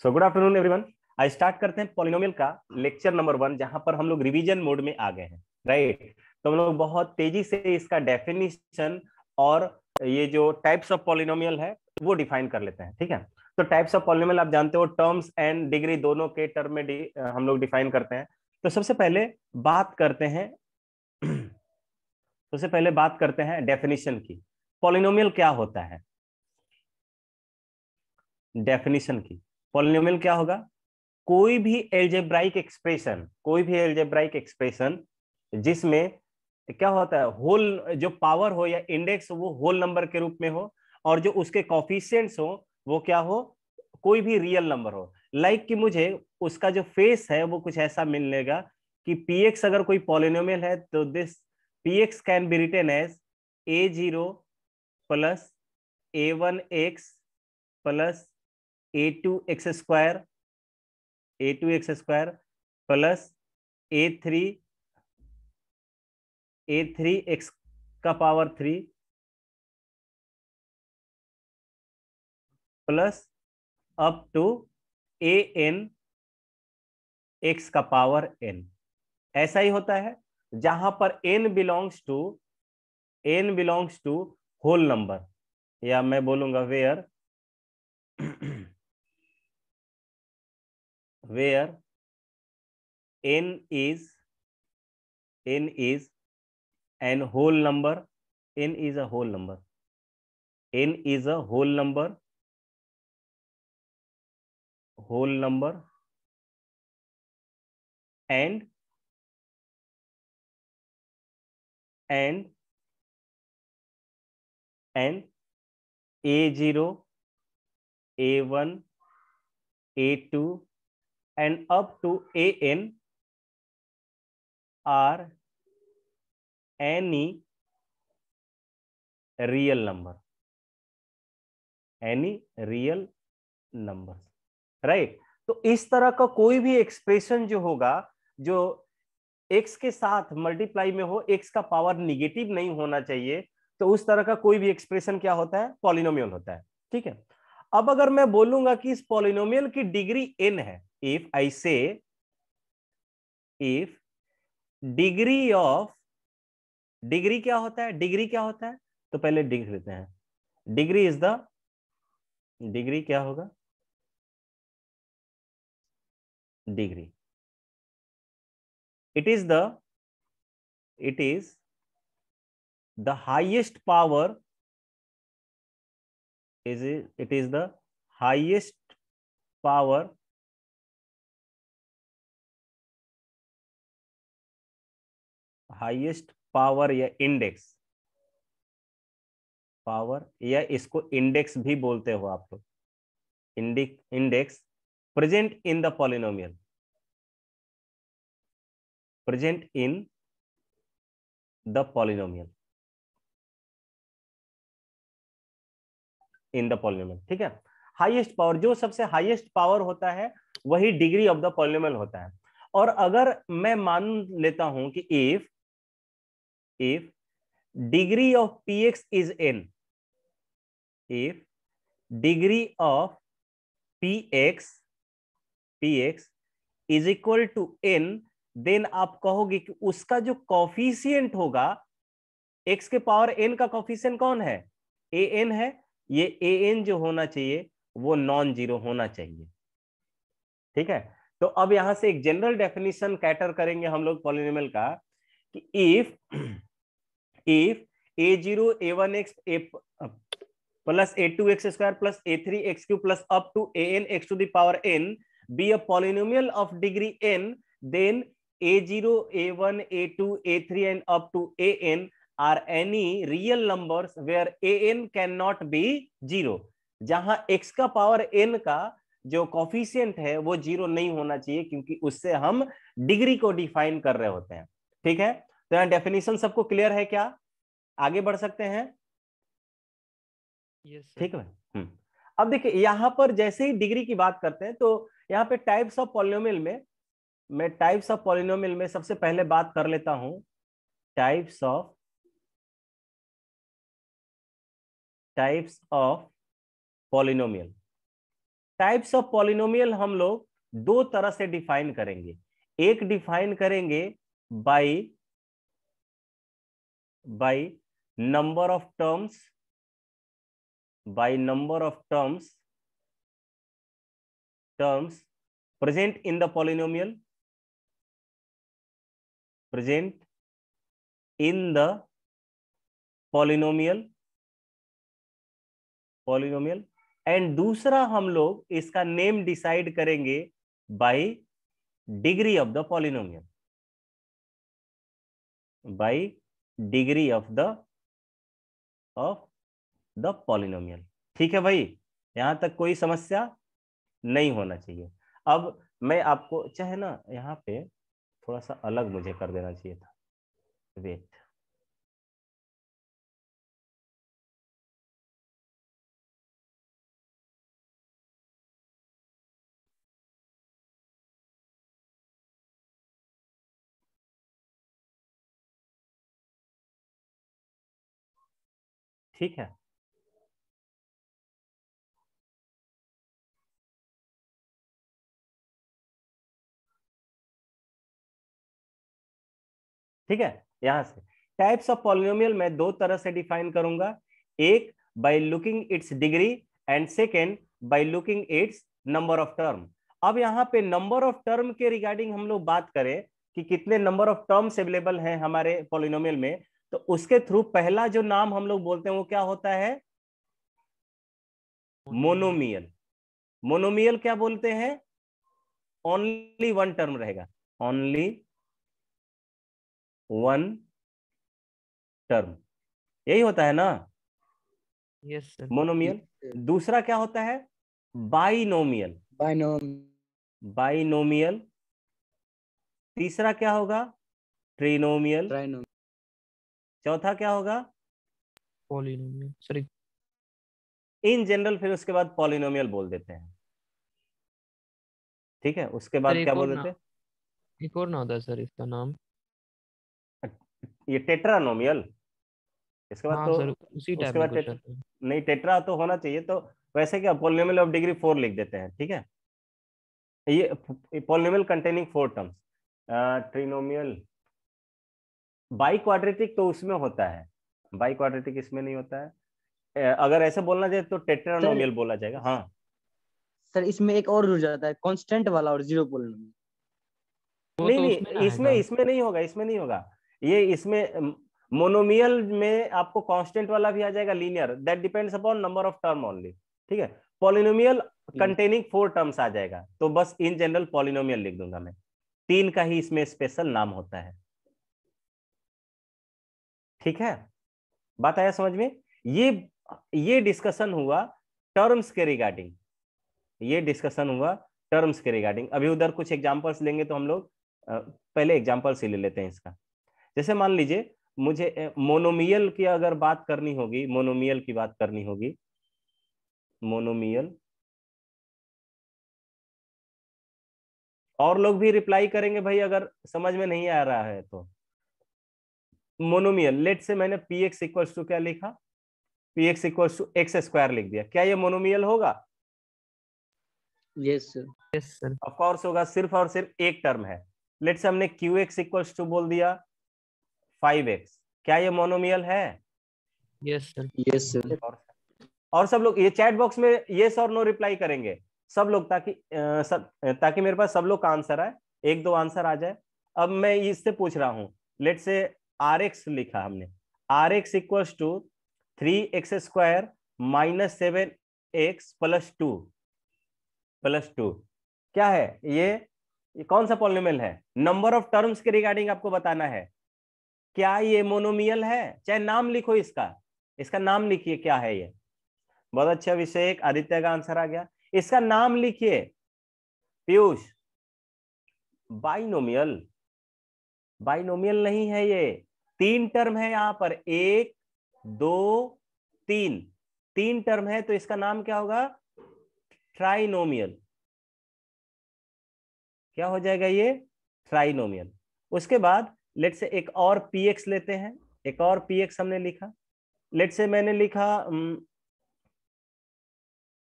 So good afternoon everyone. आज start करते हैं पॉलिनोमियल का लेक्चर नंबर 1, जहां पर हम लोग रिवीजन मोड में आ गए हैं। राइट, तो हम लोग बहुत तेजी से इसका डेफिनेशन और ये जो टाइप्स ऑफ पॉलिनोमियल है वो डिफाइन कर लेते हैं। ठीक है, तो टाइप्स ऑफ पॉलिनोमियल आप जानते हो, टर्म्स एंड डिग्री दोनों के टर्म में हम लोग डिफाइन करते हैं। तो सबसे पहले बात करते हैं सबसे पहले बात करते हैं डेफिनेशन की। पॉलिनोमियल क्या होता है? डेफिनेशन की, पॉलिनोमियल क्या होगा? कोई भी एल्जेब्राइक एक्सप्रेशन जिसमें क्या होता है, होल जो पावर हो या इंडेक्स वो होल नंबर के रूप में हो, और जो उसके कॉफिशिएंट्स हो वो क्या हो, कोई भी रियल नंबर हो। लाइक कि मुझे उसका जो फेस है वो कुछ ऐसा मिलेगा कि px अगर कोई पॉलिनोमियल है तो this px can be written as a0 plus a1x plus a2x square plus a3 x का power 3 plus up to a n x का पावर n। ऐसा ही होता है जहां पर n belongs to whole number, या मैं बोलूंगा where where n is an whole number, n is a whole number, n is a whole number and and and a0 a1 a2 and up to an are any real number, right. तो इस तरह का कोई भी expression जो होगा, जो x के साथ मल्टीप्लाई में हो, x का पावर निगेटिव नहीं होना चाहिए, तो उस तरह का कोई भी एक्सप्रेशन क्या होता है, पॉलिनोमियल होता है। ठीक है, अब अगर मैं बोलूंगा कि इस पॉलिनोमियल की डिग्री n है, इफ आई से इफ डिग्री ऑफ, डिग्री क्या होता है, तो पहले डिग्री लेते हैं। डिग्री क्या होगा? Degree, it is the it is the highest power, it is the highest power या इसको इंडेक्स भी बोलते हो आप लोग, index present in the polynomial, present in the polynomial ठीक है। हाईएस्ट पावर, जो सबसे हाईएस्ट पावर होता है वही डिग्री ऑफ द पॉलिनोमियल होता है। और अगर मैं मान लेता हूं कि if degree of px is n, if degree of px is equal to n, then आप कहोगे कि उसका जो कॉफिशिएंट होगा, x के पावर n का कॉफिशिएंट कौन है, an है। ये an जो होना चाहिए वो नॉन जीरो होना चाहिए। ठीक है, तो अब यहां से एक जनरल डेफिनेशन कैटर करेंगे हम लोग पॉलिनोमियल का, कि if a0 a1x plus a2x square plus a3x cube plus up to an x to the power n be a polynomial of degree n, then a0 a1 a2 a3 and up to an are any real numbers where an cannot be zero, जहां x का power n का जो coefficient है वो zero नहीं होना चाहिए, क्योंकि उससे हम डिग्री को डिफाइन कर रहे होते हैं। ठीक है, तो यहां डेफिनेशन सबको क्लियर है क्या? आगे बढ़ सकते हैं? Yes sir. ठीक है। अब देखिए यहां पर जैसे ही डिग्री की बात करते हैं, तो यहाँ पे टाइप्स ऑफ पॉलिनोमियल में सबसे पहले बात कर लेता हूं types of polynomial. Types of polynomial हम लोग दो तरह से डिफाइन करेंगे। एक डिफाइन करेंगे by number of terms, present in the polynomial, polynomial and दूसरा हम लोग इसका नेम डिसाइड करेंगे bye degree of the polynomial, bye degree of the polynomial. ठीक है भाई, यहां तक कोई समस्या नहीं होना चाहिए। अब मैं आपको चाहे ना यहाँ पे थोड़ा सा अलग मुझे कर देना चाहिए था, वेट, ठीक है। ठीक है, यहां से टाइप्स ऑफ पॉलिनोमियल मैं दो तरह से डिफाइन करूंगा, एक by looking it's degree and second by looking it's number of term. अब यहाँ पे नंबर ऑफ टर्म के रिगार्डिंग हम लोग बात करें कि कितने नंबर ऑफ टर्म्स अवेलेबल हैं हमारे पॉलिनोमियल में, तो उसके थ्रू पहला जो नाम हम लोग बोलते हैं वो क्या होता है, मोनोमियल। मोनोमियल क्या बोलते हैं, ओनली वन टर्म रहेगा, ओनली वन टर्म, यही होता है ना यस सर। मोनोमियल। दूसरा क्या होता है, बाइनोमियल, बाइनोमियल। तीसरा क्या होगा, ट्रिनोमियल। चौथा क्या होगा, पॉलिनोमियल सर। इन जनरल फिर उसके बाद पॉलिनोमियल बोल देते हैं। ठीक है, उसके बाद क्या बोल देते हैं, एक और ना होता है सर इसका नाम, ये टेट्रानोमियल। इसके बाद हाँ तो सर उसी टाइप उसके में बाद कुछ आता है। नहीं, टेट्रा तो होना चाहिए, तो वैसे क्या पॉलिनोमियल ऑफ डिग्री 4 लिख देते हैं। ठीक है, ये polynomial containing 4 terms. Trinomial, biquadratic तो उसमें होता है, बाई क्वाड्रेटिक इसमें नहीं होता है। अगर ऐसे बोलना जाए तो टेट्रानोमियल बोला जाएगा। हाँ सर इसमें एक और जुड़ जाता है, कांस्टेंट वाला और जीरो पॉलिनोमियल। वो नहीं तो नहीं, उसमें ना इसमें आएगा। इसमें नहीं होगा, इसमें नहीं होगा। ये इसमें मोनोमियल में आपको कांस्टेंट वाला भी आ जाएगा, linear, that depends upon number of term only. ठीक है, पॉलिनोमियल कंटेनिंग 4 टर्म्स आ जाएगा, तो बस इन जनरल पॉलिनोमियल लिख दूंगा मैं, 3 का ही इसमें स्पेशल नाम होता है। ठीक है, बात आया समझ में। ये डिस्कशन हुआ टर्म्स के रिगार्डिंग, ये डिस्कशन हुआ टर्म्स के रिगार्डिंग। अभी उधर कुछ एग्जांपल्स लेंगे तो हम लोग पहले एग्जांपल्स ही ले लेते हैं इसका। जैसे मान लीजिए मुझे मोनोमियल की अगर बात करनी होगी, मोनोमियल की बात करनी होगी, मोनोमियल, और लोग भी रिप्लाई करेंगे भाई अगर समझ में नहीं आ रहा है तो। मोनोमियल, लेट से मैंने पी एक्स इक्वल्स टू क्या लिखा, p x equals to x square लिख दिया, क्या ये मोनोमियल होगा, yes sir. Yes sir. Of course होगा, सिर्फ और सिर्फ एक टर्म है। लेट से हमने क्यू एक्स इक्वल्स टू बोल दिया 5x, क्या ये मोनोमियल है, यस सर। Yes sir. और सब लोग ये चैट बॉक्स में यस और नो रिप्लाई करेंगे सब लोग, ताकि मेरे पास सब लोग का आंसर आए, एक दो आंसर आ जाए। अब मैं इससे पूछ रहा हूं, लेट से आर एक्स लिखा हमने, r x equals to 3x² minus 7x plus two, क्या है ये कौन सा पॉलिनोमियल है, नंबर ऑफ टर्म्स के रिगार्डिंग आपको बताना है, क्या ये मोनोमियल है, चाहे नाम लिखो इसका, इसका नाम लिखिए क्या है ये। बहुत अच्छा अभिषेक, आदित्य का आंसर आ गया, इसका नाम लिखिए पीयूष, बाइनोमियल, बाइनोमियल नहीं है ये, 3 टर्म है यहां पर, 1 2 3, 3 टर्म है, तो इसका नाम क्या होगा, ट्राइनोमियल। क्या हो जाएगा ये, ट्राइनोमियल। उसके बाद लेट से एक और px लेते हैं, एक और px हमने लिखा, लेट से मैंने लिखा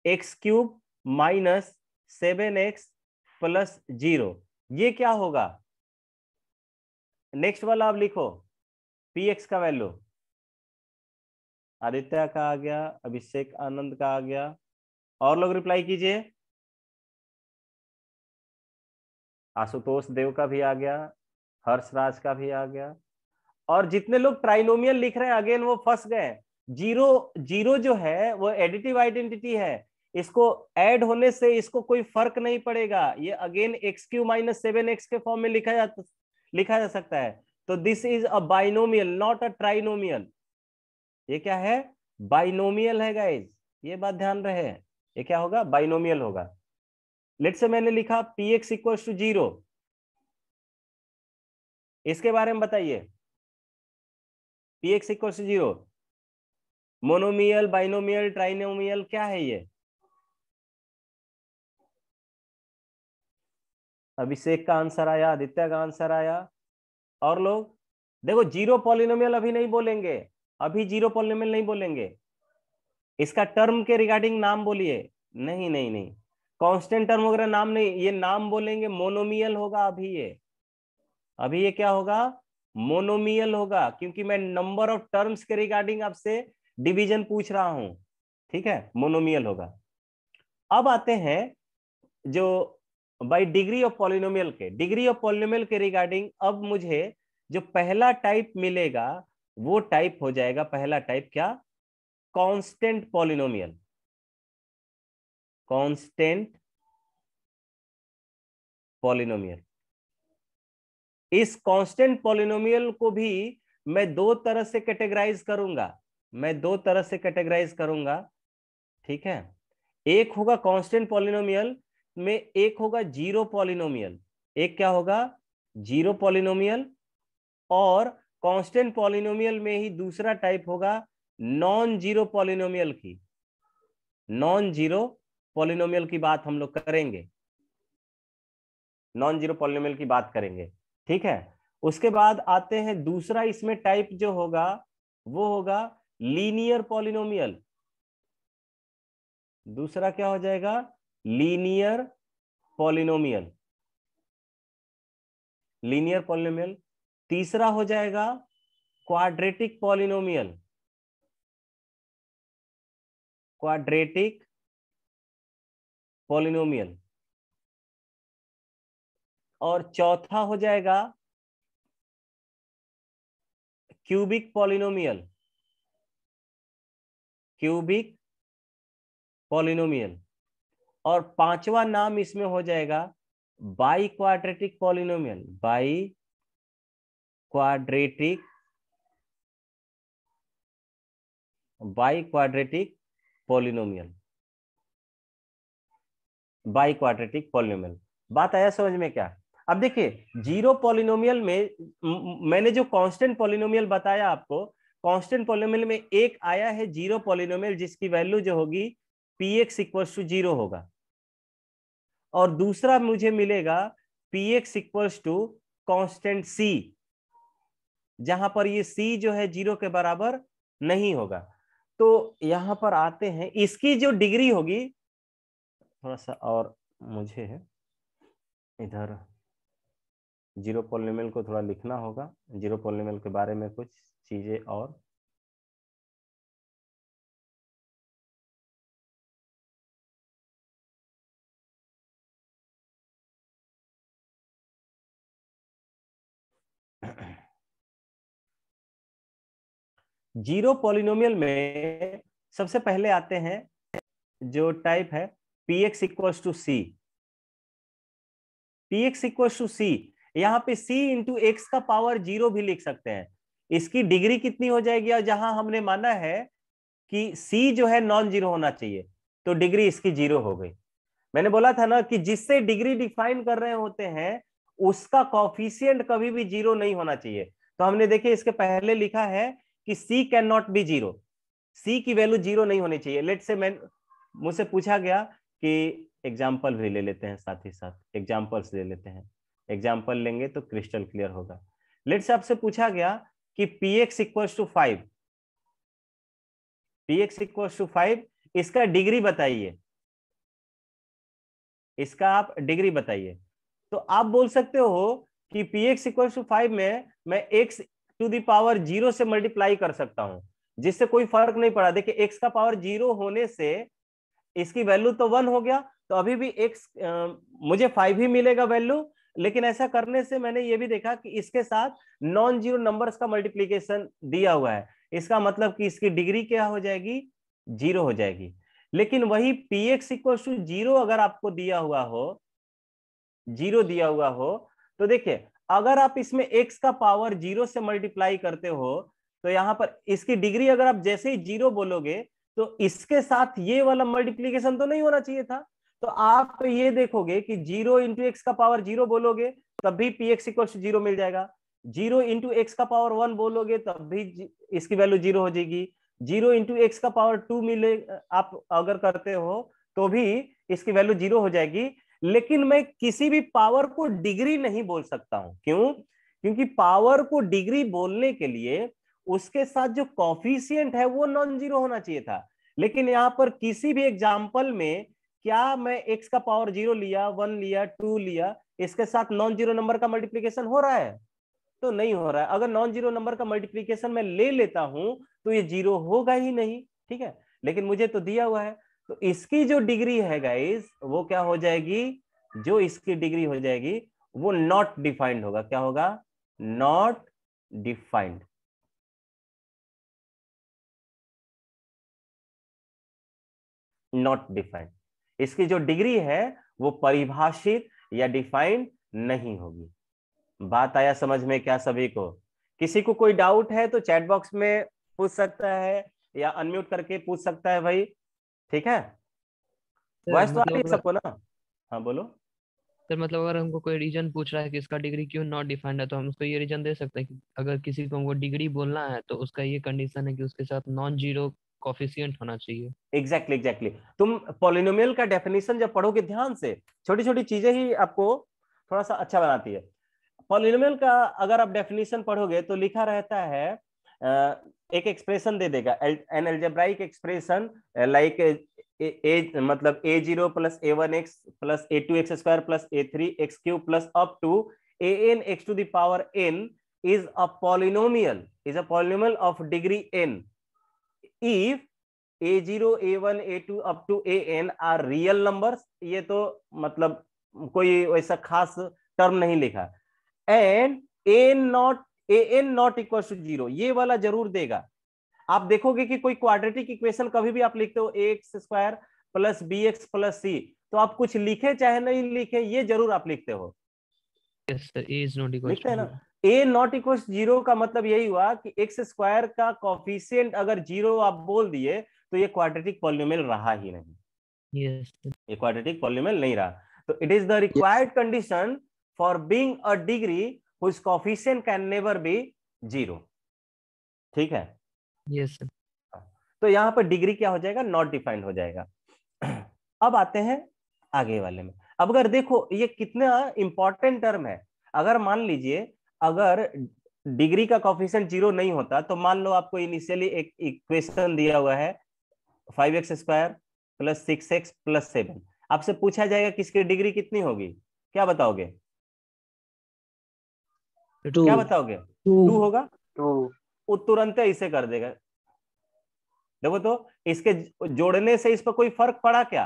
x³ माइनस 7x प्लस 0, ये क्या होगा? नेक्स्ट वाला आप लिखो, px का वैल्यू। आदित्य का आ गया, अभिषेक आनंद का आ गया, और लोग रिप्लाई कीजिए। आशुतोष देव का भी आ गया, हर्षराज का भी आ गया, और जितने लोग ट्राइनोमियल लिख रहे हैं अगेन वो फंस गए। जीरो जीरो जो है वो एडिटिव आइडेंटिटी है, इसको ऐड होने से इसको कोई फर्क नहीं पड़ेगा, ये again x Q minus 7x के फॉर्म में लिखा जा सकता है। तो this is a binomial not a trinomial. ये क्या है? बाइनोमियल है गाइज, ये बात ध्यान रहे। ये क्या होगा? बाइनोमियल होगा। लेट्स से मैंने लिखा px इक्वल्स टू 0, इसके बारे में बताइए। px equals to 0 monomial, binomial, trinomial, क्या है ये? अभिषेक का आंसर आया, आदित्य का आंसर आया, और लोग देखो जीरो पॉलिनोमियल अभी नहीं बोलेंगे, अभी जीरो पॉलिनोमियल नहीं बोलेंगे। इसका टर्म के रिगार्डिंग नाम बोलिए। नहीं नहीं नहीं, कांस्टेंट टर्म वगैरह नाम नहीं, ये नाम बोलेंगे। मोनोमियल होगा अभी ये क्या होगा? मोनोमियल होगा, क्योंकि मैं नंबर ऑफ टर्म्स के रिगार्डिंग आपसे डिवीजन पूछ रहा हूं। ठीक है, मोनोमियल होगा। अब आते हैं जो बाय डिग्री ऑफ पॉलिनोमियल के रिगार्डिंग, अब मुझे जो पहला टाइप मिलेगा वो टाइप हो जाएगा, पहला टाइप क्या? Constant polynomial. कांस्टेंट पॉलिनोमियल, इस कांस्टेंट पॉलिनोमियल को भी मैं दो तरह से कैटेगराइज करूंगा, ठीक है। एक होगा कांस्टेंट पॉलिनोमियल में, एक होगा जीरो पॉलिनोमियल। एक क्या होगा? Zero polynomial. और कांस्टेंट पॉलिनोमियल में ही दूसरा टाइप होगा नॉन जीरो पॉलिनोमियल की। नॉन जीरो पॉलिनोमियल की बात हम लोग करेंगे, नॉन जीरो पॉलिनोमियल की बात करेंगे, ठीक है। उसके बाद आते हैं दूसरा, इसमें टाइप जो होगा वो होगा लीनियर पॉलिनोमियल। दूसरा क्या हो जाएगा? Linear polynomial. Linear polynomial. तीसरा हो जाएगा क्वाड्रेटिक पॉलिनोमियल। Quadratic polynomial. और चौथा हो जाएगा क्यूबिक पॉलिनोमियल। Cubic polynomial. और पांचवा नाम इसमें हो जाएगा by quadratic polynomial. By quadratic polynomial. By quadratic polynomial. बात आया समझ में क्या? अब देखिए जीरो पॉलिनोमियल में मैंने जो कांस्टेंट पॉलिनोमियल बताया आपको, कांस्टेंट पॉलिनोमियल में एक आया है जीरो पॉलिनोमियल जिसकी वैल्यू जो होगी px इक्वल्स टू 0 होगा, और दूसरा मुझे मिलेगा px equals to constant c, जहां पर ये c जो है 0 के बराबर नहीं होगा। तो यहां पर आते हैं, इसकी जो डिग्री होगी, थोड़ा सा और मुझे इधर जीरो पॉलिनोमियल को थोड़ा लिखना होगा, जीरो पॉलिनोमियल के बारे में कुछ चीजें और। जीरो पॉलिनोमियल में सबसे पहले आते हैं जो टाइप है px equals to c. px equals to c, यहाँ पे c इंटू एक्स का पावर 0 भी लिख सकते हैं। इसकी डिग्री कितनी हो जाएगी? और जहां हमने माना है कि c जो है नॉन जीरो होना चाहिए, तो डिग्री इसकी 0 हो गई। मैंने बोला था ना कि जिससे डिग्री डिफाइन कर रहे होते हैं उसका कॉफिशिएंट कभी भी 0 नहीं होना चाहिए। तो हमने देखिए इसके पहले लिखा है कि c can not be 0, c की वैल्यू 0 नहीं होनी चाहिए। लेट से मैं मुझसे पूछा गया कि एग्जाम्पल भी ले लेते हैं, साथ ही साथ एग्जाम्पल्स ले लेते हैं, एग्जाम्पल लेंगे तो क्रिस्टल क्लियर होगा। लेट से आपसे पूछा गया कि px equals to 5, px equals to 5, इसका डिग्री बताइए। इसका आप डिग्री बताइए। तो आप बोल सकते हो कि px इक्वल टू 5 में मैं x टू द पावर 0 से मल्टीप्लाई कर सकता हूं, जिससे कोई फर्क नहीं पड़ा। देखिए x का पावर 0 होने से इसकी वैल्यू तो 1 हो गया, तो अभी भी x मुझे 5 ही मिलेगा वैल्यू। लेकिन ऐसा करने से मैंने ये भी देखा कि इसके साथ नॉन जीरो नंबर्स का मल्टीप्लीकेशन दिया हुआ है, इसका मतलब कि इसकी डिग्री क्या हो जाएगी, 0 हो जाएगी। लेकिन वही px इक्वल टू 0 अगर आपको दिया हुआ हो, 0 दिया हुआ हो, तो देखिए अगर आप इसमें x का पावर 0 से मल्टीप्लाई करते हो, तो यहां पर इसकी डिग्री अगर आप जैसे ही 0 बोलोगे तो इसके साथ ये वाला मल्टीप्लीकेशन तो नहीं होना चाहिए था। तो आप ये देखोगे कि 0 इंटू एक्स का पावर 0 बोलोगे तब भी px इक्वल टू 0 मिल जाएगा। 0 इंटू एक्स का पावर 1 बोलोगे तब भी इसकी वैल्यू 0 हो जाएगी। 0 इंटू एक्स का पावर 2 मिले आप अगर करते हो तो भी इसकी वैल्यू 0 हो जाएगी। लेकिन मैं किसी भी पावर को डिग्री नहीं बोल सकता हूं। क्यों? क्योंकि पावर को डिग्री बोलने के लिए उसके साथ जो कॉफिशिएंट है वो नॉन जीरो होना चाहिए था। लेकिन यहां पर किसी भी एग्जांपल में क्या मैं x का पावर 0 लिया, 1 लिया, 2 लिया, इसके साथ नॉन जीरो नंबर का मल्टीप्लीकेशन हो रहा है? तो नहीं हो रहा है। अगर नॉन जीरो नंबर का मल्टीप्लीकेशन मैं ले लेता हूं तो ये 0 होगा ही नहीं, ठीक है। लेकिन मुझे तो दिया हुआ है, तो इसकी जो डिग्री है गाइस वो क्या हो जाएगी, जो इसकी डिग्री हो जाएगी वो नॉट डिफाइंड होगा। क्या होगा? Not defined. नॉट डिफाइंड, इसकी जो डिग्री है वो परिभाषित या डिफाइंड नहीं होगी। बात आया समझ में क्या सभी को? किसी को कोई डाउट है तो चैट बॉक्स में पूछ सकता है या अनम्यूट करके पूछ सकता है भाई, ठीक है। वॉइस तो आ रही है सबको ना? हाँ बोलो। सर मतलब अगर हमको कोई रीजन पूछ रहा है कि इसका डिग्री क्यों नॉट डिफाइंड है, तो हम उसको ये रीजन दे सकते हैं कि अगर किसी को हमको डिग्री बोलना है तो उसका ये कंडीशन है कि उसके साथ नॉन जीरो कॉफिशिएंट होना चाहिए। एग्जैक्टली। तुम पॉलिनोमियल का डेफिनेशन जब पढ़ोगे ध्यान से, छोटी छोटी चीजें ही आपको थोड़ा सा अच्छा बनाती है। पॉलिनोमियल का अगर आप डेफिनेशन पढ़ोगे तो लिखा रहता है, एक एक्सप्रेशन दे देगा, एन अलजेब्राइक एक्सप्रेशन लाइक मतलब a0 plus a1x plus a2x square plus a3x cube plus up to an x to the power n is a polynomial of degree n if a0 a1 a2 up to an are real numbers। ये तो मतलब कोई वैसा खास term नहीं लिखा। And an not equal to 0, ये वाला जरूर देगा। आप देखोगे कि कोई क्वाड्रेटिक इक्वेशन कभी भी आप लिखते हो ax square plus bx plus c, तो आप कुछ लिखे चाहे नहीं लिखे ये जरूर आप लिखते हो। Yes sir, a is not equal लिखते हैं टू ना? a नॉट इक्वल 0 का मतलब यही हुआ कि एक्स स्क्वायर का कॉफिशिएंट अगर 0 आप बोल दिए तो ये क्वाड्रेटिक पॉलिनोमियल रहा ही नहीं। Yes sir. ये क्वाड्रेटिक पॉलिनोमियल नहीं रहा। तो it is the required condition for being a degree which coefficient can never be 0, ठीक है। Yes sir. तो यहां पर डिग्री क्या हो जाएगा, नॉट डिफाइंड हो जाएगा। अब आते हैं आगे वाले में। अब अगर देखो ये कितना इंपॉर्टेंट टर्म है। अगर मान लीजिए अगर डिग्री का कोएफिशिएंट 0 नहीं होता, तो मान लो आपको इनिशियली एक इक्वेशन दिया हुआ है 5x square plus 6x plus 7, आपसे पूछा जाएगा कि इसकी डिग्री कितनी होगी, क्या बताओगे? क्या बताओगे? 2 होगा? वो तुरंत इसे कर देगा। देखो तो इसके जोड़ने से इस पर कोई फर्क पड़ा क्या?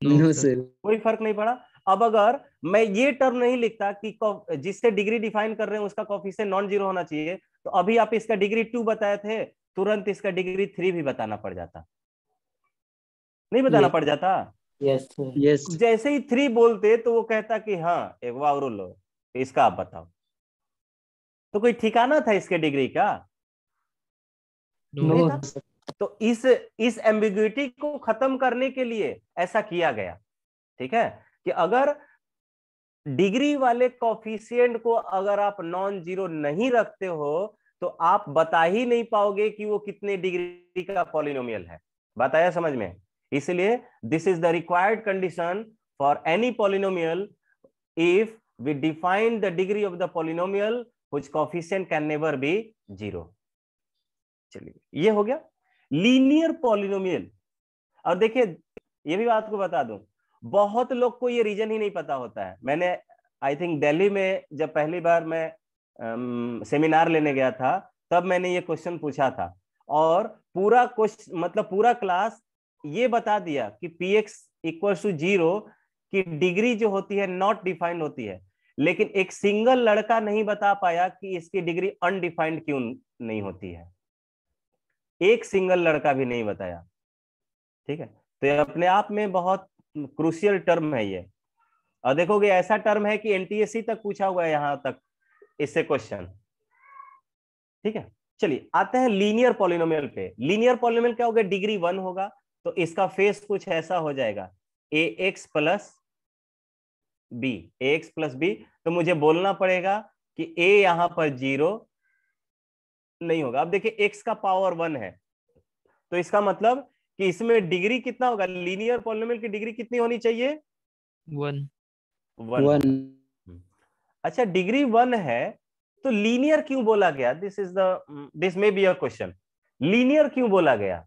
No sir. कोई फर्क नहीं पड़ा। अब अगर मैं ये टर्म नहीं लिखता कि जिससे डिग्री डिफाइन कर रहे हैं उसका कोएफिशिएंट नॉन जीरो होना चाहिए, तो अभी आप इसका डिग्री 2 बताए थे, तुरंत इसका डिग्री 3 भी बताना पड़ जाता, नहीं बताना पड़ जाता? यस जैसे ही 3 बोलते तो वो कहता कि हाँ एक वाव लो, इसका आप बताओ। तो कोई ठिकाना था इसके डिग्री का? नहीं था। तो इस एम्बिग्युइटी को खत्म करने के लिए ऐसा किया गया, ठीक है, कि अगर डिग्री वाले कॉफिशिएंट को अगर आप नॉन जीरो नहीं रखते हो तो आप बता ही नहीं पाओगे कि वो कितने डिग्री का पॉलिनोमियल है। बात आया समझ में? इसलिए this is the required condition for any polynomial if we define the degree of the polynomial which coefficient can never be 0। चलिए ये हो गया लीनियर पॉलिनोमियल। और देखिए ये भी बात को बता दूं, बहुत लोग को ये रीजन ही नहीं पता होता है। मैंने आई थिंक दिल्ली में जब पहली बार मैं सेमिनार लेने गया था तब मैंने ये क्वेश्चन पूछा था, और पूरा क्वेश्चन मतलब पूरा क्लास ये बता दिया कि px इक्वल टू 0 की डिग्री जो होती है नॉट डिफाइंड होती है, लेकिन एक सिंगल लड़का नहीं बता पाया कि इसकी डिग्री अनडिफाइंड क्यों नहीं होती है। एक सिंगल लड़का भी नहीं बताया। ठीक है, तो ये अपने आप में बहुत क्रूशियल टर्म है ये। और देखोगे ऐसा टर्म है कि एनटीएससी तक पूछा हुआ है यहां तक इससे क्वेश्चन। ठीक है, चलिए आते हैं लीनियर पॉलिनोमियल पे। लीनियर पॉलिनोमियल क्या होगा? डिग्री 1 होगा, तो इसका फेस कुछ ऐसा हो जाएगा ax plus b, ax plus b. तो मुझे बोलना पड़ेगा कि a यहां पर 0 नहीं होगा। अब देखिए x का पावर 1 है, तो इसका मतलब कि इसमें डिग्री कितना होगा? लीनियर पॉलिनोमियल की डिग्री कितनी होनी चाहिए? 1। 1 होगा। अच्छा, डिग्री 1 है तो लीनियर क्यों बोला गया? This may be a question. Linear क्यों बोला गया?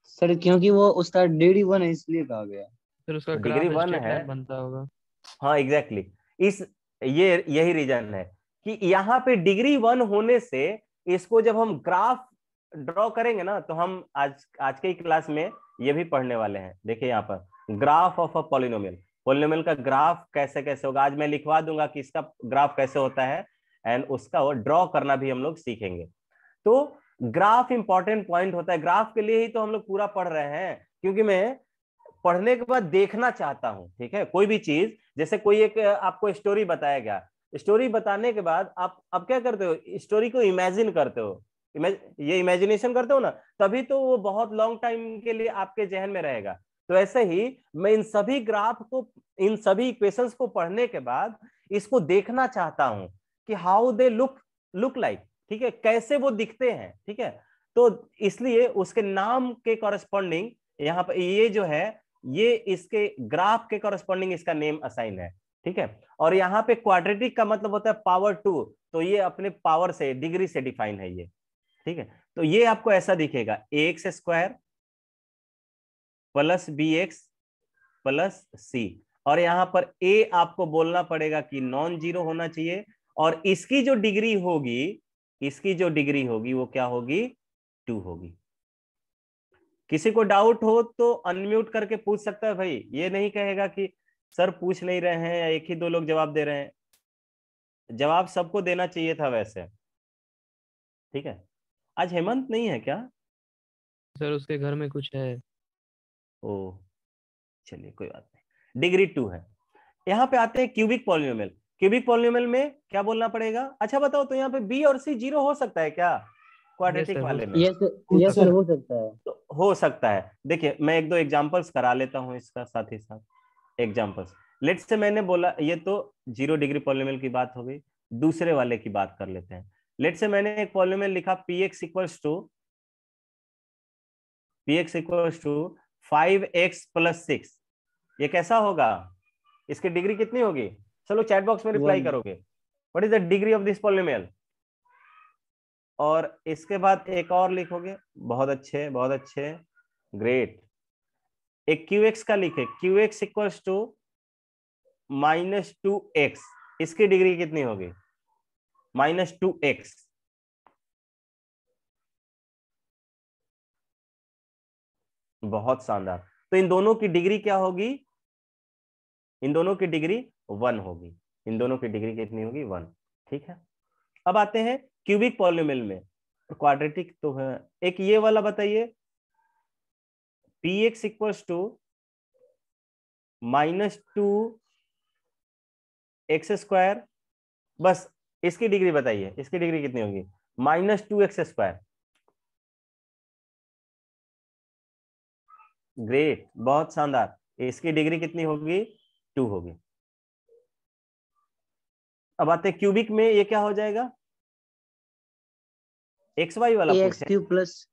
सर क्योंकि वो उसका डिग्री 1 है इसलिए कहा गया। फिर उसका डिग्री ग्राफ 1 स्ट्रेट है, लाइन बनता होगा। हाँ एग्जैक्टली इस ये यही रीजन है कि यहाँ पे डिग्री 1 होने से इसको जब हम ग्राफ ड्रॉ करेंगे ना, तो हम आज आज के क्लास में ये भी पढ़ने वाले हैं। देखिए यहाँ पर graph of a polynomial, polynomial का ग्राफ कैसे कैसे होगा। आज मैं लिखवा दूंगा कि इसका ग्राफ कैसे होता है, एंड उसका ड्रॉ करना भी हम लोग सीखेंगे। तो ग्राफ इंपॉर्टेंट पॉइंट होता है, ग्राफ के लिए ही तो हम लोग पूरा पढ़ रहे हैं, क्योंकि मैं पढ़ने के बाद देखना चाहता हूं। ठीक है, कोई भी चीज, जैसे कोई एक आपको स्टोरी बताया गया, स्टोरी बताने के बाद आप क्या करते हो? स्टोरी को इमेजिन करते हो। ये इमेजिनेशन करते हो ना, तभी तो वो बहुत लॉन्ग टाइम के लिए आपके जहन में रहेगा। तो ऐसे ही मैं इन सभी ग्राफ को, इन सभी इक्वेशंस को पढ़ने के बाद इसको देखना चाहता हूं कि हाउ दे लुक लाइक। ठीक है, कैसे वो दिखते हैं। ठीक है, तो इसलिए उसके नाम के कॉरेस्पॉन्डिंग यहाँ पर ये जो है, ये इसके ग्राफ के कॉरेस्पॉन्डिंग इसका नेम असाइन है। ठीक है, और यहाँ पे क्वाड्रेटिक का मतलब होता है पावर 2, तो ये अपने पावर से, डिग्री से डिफाइन है ये। ठीक है, तो ये आपको ऐसा दिखेगा ax square plus bx plus c, और यहाँ पर a आपको बोलना पड़ेगा कि नॉन जीरो होना चाहिए, और इसकी जो डिग्री होगी, इसकी जो डिग्री होगी वो क्या होगी? 2 होगी। किसी को डाउट हो तो अनम्यूट करके पूछ सकता है भाई, ये नहीं कहेगा कि सर पूछ नहीं रहे हैं या एक ही दो लोग जवाब दे रहे हैं। जवाब सबको देना चाहिए था वैसे। ठीक है, आज हेमंत नहीं है क्या? सर उसके घर में कुछ है। ओ चलिए कोई बात नहीं, डिग्री 2 है। यहाँ पे आते हैं क्यूबिक पॉलिनोमियल। क्यूबिक पॉलिनोमियल में क्या बोलना पड़ेगा? अच्छा बताओ, तो यहाँ पे बी और सी 0 हो सकता है क्या यस क्वाड्रेटिक सर, हो वाले में? यस हो यस सर, सकता हो सकता है। तो हो सकता है। देखिए मैं एक दो एग्जांपल्स करा लेता हूं इसका, साथ ही साथ एग्जांपल्स। लेट्स से मैंने बोला, ये तो 0 डिग्री पॉलिनोमियल की बात हो गई, दूसरे वाले की बात कर लेते हैं। लेट्स से मैंने एक पॉलिनोमियल लिखा px equals to 5x plus 6। ये कैसा होगा? इसकी डिग्री कितनी होगी? चलो चैट बॉक्स में रिप्लाई 1। करोगे, what is the degree of this polynomial. और इसके बाद एक और लिखोगे, बहुत अच्छे बहुत अच्छे, ग्रेट। एक QX का लिखे, QX इक्वल्स टू -2x, इसकी डिग्री कितनी होगी? -2x। बहुत शानदार। तो इन दोनों की डिग्री क्या होगी? इन दोनों की डिग्री 1 होगी। इन दोनों की डिग्री कितनी होगी? 1। ठीक है, अब आते हैं क्यूबिक पॉलिनोमियल में। क्वाड्रेटिक तो है, एक ये वाला बताइए, px इक्वल्स टू -2x²। बस इसकी डिग्री बताइए, इसकी डिग्री कितनी होगी? -2x²। ग्रेट, बहुत शानदार। इसकी डिग्री कितनी होगी? 2 होगी। अब आते हैं क्यूबिक में, ये क्या हो जाएगा? एक्स वाई वाला ax पूछे। क्यूब प्लस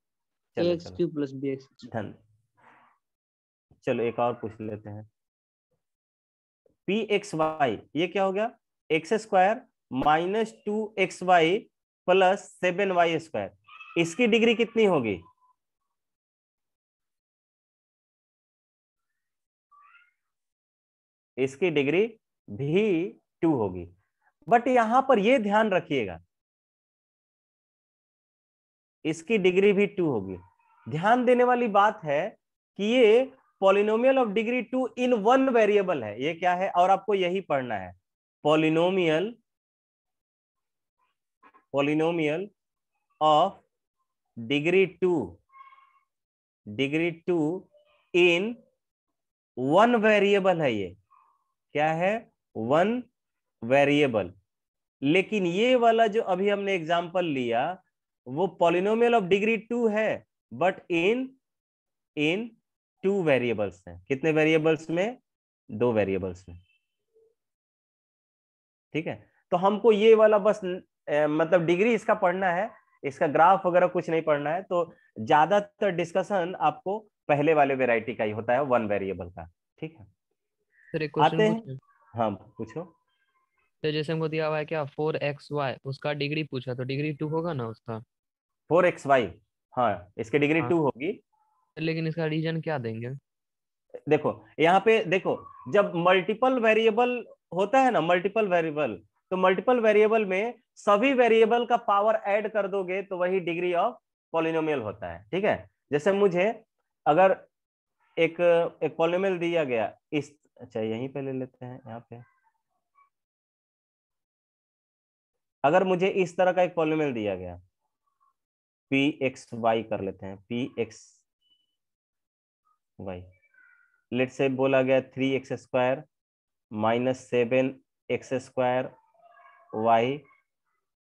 चलो ax चलो, क्यूब प्लस bx। धन। चलो एक और पूछ लेते हैं, पी एक्स वाई, ये क्या हो गया? x² -2xy plus 7y²। इसकी डिग्री कितनी होगी? इसकी डिग्री भी 2 होगी। बट यहां पर ये ध्यान रखिएगा, इसकी डिग्री भी 2 होगी। ध्यान देने वाली बात है कि ये polynomial of degree 2 in one variable है। ये क्या है, और आपको यही पढ़ना है, polynomial of degree 2 in one variable है। ये क्या है, वन वेरिएबल। लेकिन ये वाला जो अभी हमने एग्जांपल लिया वो पॉलिनोमियल ऑफ डिग्री 2 है, बट इन 2 वेरिएबल्स है। कितने वेरिएबल्स में, 2 वेरिएबल्स में। ठीक है, तो हमको ये वाला बस मतलब डिग्री इसका पढ़ना है, इसका ग्राफ वगैरह कुछ नहीं पढ़ना है। तो ज्यादातर डिस्कशन आपको पहले वाले वेराइटी का ही होता है, वन वेरिएबल का। ठीक है, सर एक आते क्वेश्चन हैं। पूछे। हाँ पूछो। तो जैसे हमको दिया हुआ है क्या 4xy, उसका डिग्री पूछा तो डिग्री 2 होगा ना उसका? 4xy, हाँ इसकी डिग्री हाँ 2 होगी। लेकिन इसका रीजन क्या देंगे? देखो यहाँ पे देखो, जब मल्टीपल वेरिएबल होता है ना, मल्टीपल वेरिएबल, तो मल्टीपल वेरिएबल में सभी वेरिएबल का पावर ऐड कर दोगे तो वही डिग्री ऑफ पॉलिनोमियल होता है। ठीक है, जैसे मुझे अगर एक एक पॉलिनोमियल दिया गया इस, अच्छा यहीं पे ले लेते हैं, यहाँ पे अगर मुझे इस तरह का एक पॉलिनोमियल दिया गया पी एक्स वाई कर लेते हैं, पी एक्स वाई, लेट से बोला गया 3x² minus 7x² y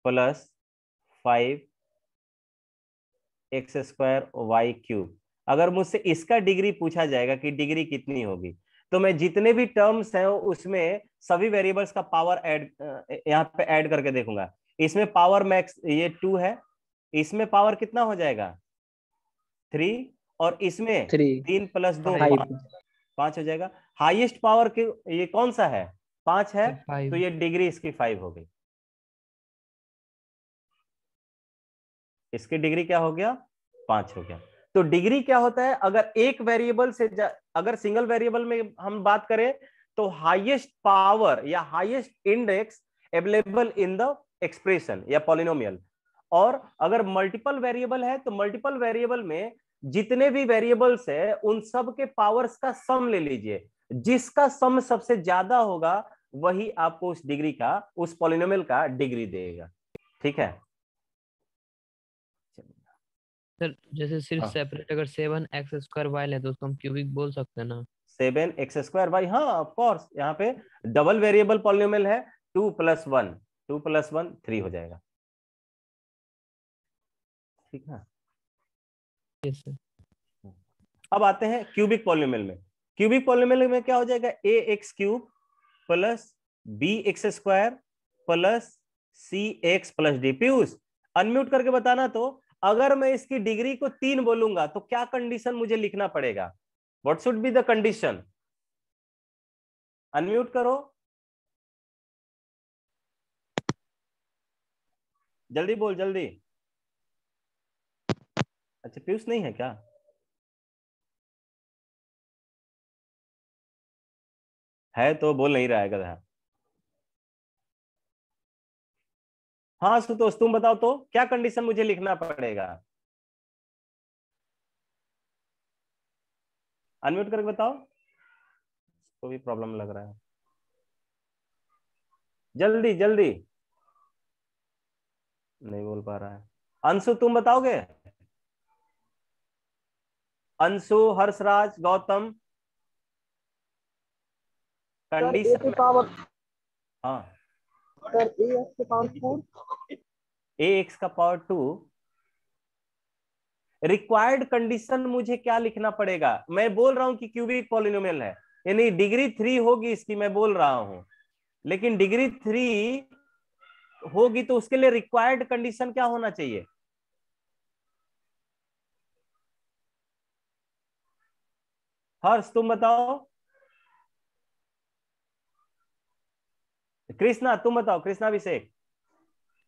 plus 5x² y cube. अगर मुझसे इसका डिग्री पूछा जाएगा कि डिग्री कितनी होगी, तो मैं जितने भी टर्म्स हैं उसमें सभी वेरिएबल्स का पावर ऐड यहाँ पे ऐड करके देखूंगा। इसमें पावर मैक्स ये 2 है, इसमें पावर कितना हो जाएगा 3, और इसमें 3 3 + 2 5 5 हो जाएगा। हाईएस्ट पावर के ये कौन सा है, 5 है, तो 5। ये डिग्री इसकी 5 हो गई। इसकी डिग्री क्या हो गया, 5 हो गया। तो डिग्री क्या होता है, अगर एक वेरिएबल से अगर सिंगल वेरिएबल में हम बात करें तो हाईएस्ट पावर या highest index available in the expression या पॉलिनोमियल। और अगर मल्टीपल वेरिएबल है तो मल्टीपल वेरिएबल में जितने भी वेरिएबल्स है उन सब के पावर्स का सम ले लीजिए, जिसका सम सबसे ज्यादा होगा वही आपको उस डिग्री का, उस पॉलिनोमियल का डिग्री देगा। ठीक है, सर जैसे सिर्फ हाँ। सेपरेट अगर 7x² है तो उसको हम क्यूबिक बोल सकते हैं ना? 7x² वाई, हाँ ऑफ कोर्स। यहाँ पे डबल वेरिएबल पॉलिनोमियल है, 2 + 1 2 + 1 3 हो जाएगा। ठीक है, यस सर। अब आते हैं क्यूबिक पॉलिनोमियल में। क्यूबिक पॉलिनोमियल में क्या हो जाएगा, ax³ plus bx² plus cx plus d। Piyush unmute करके बताना, तो अगर मैं इसकी डिग्री को 3 बोलूंगा तो क्या कंडीशन मुझे लिखना पड़ेगा, what should be the condition? Unmute करो, जल्दी बोल जल्दी। अच्छा पीयूष नहीं है क्या, है तो बोल नहीं रहा है गधा। हाँ सुतोष तुम बताओ तो क्या कंडीशन मुझे लिखना पड़ेगा, अनम्यूट करके बताओ, तो भी प्रॉब्लम लग रहा है, जल्दी जल्दी। नहीं बोल पा रहा है। अंशु तुम बताओगे, अंशु, हर्षराज, गौतम, कंडीशन हाँ ax का पावर 2, रिक्वायर्ड कंडीशन मुझे क्या लिखना पड़ेगा? मैं बोल रहा हूं कि क्यूबिक पॉलिनोमियल है, यानी डिग्री 3 होगी इसकी, मैं बोल रहा हूं, लेकिन डिग्री 3 होगी तो उसके लिए रिक्वायर्ड कंडीशन क्या होना चाहिए? हर्ष तुम बताओ, कृष्णा तुम बताओ, Krishna Abhishek.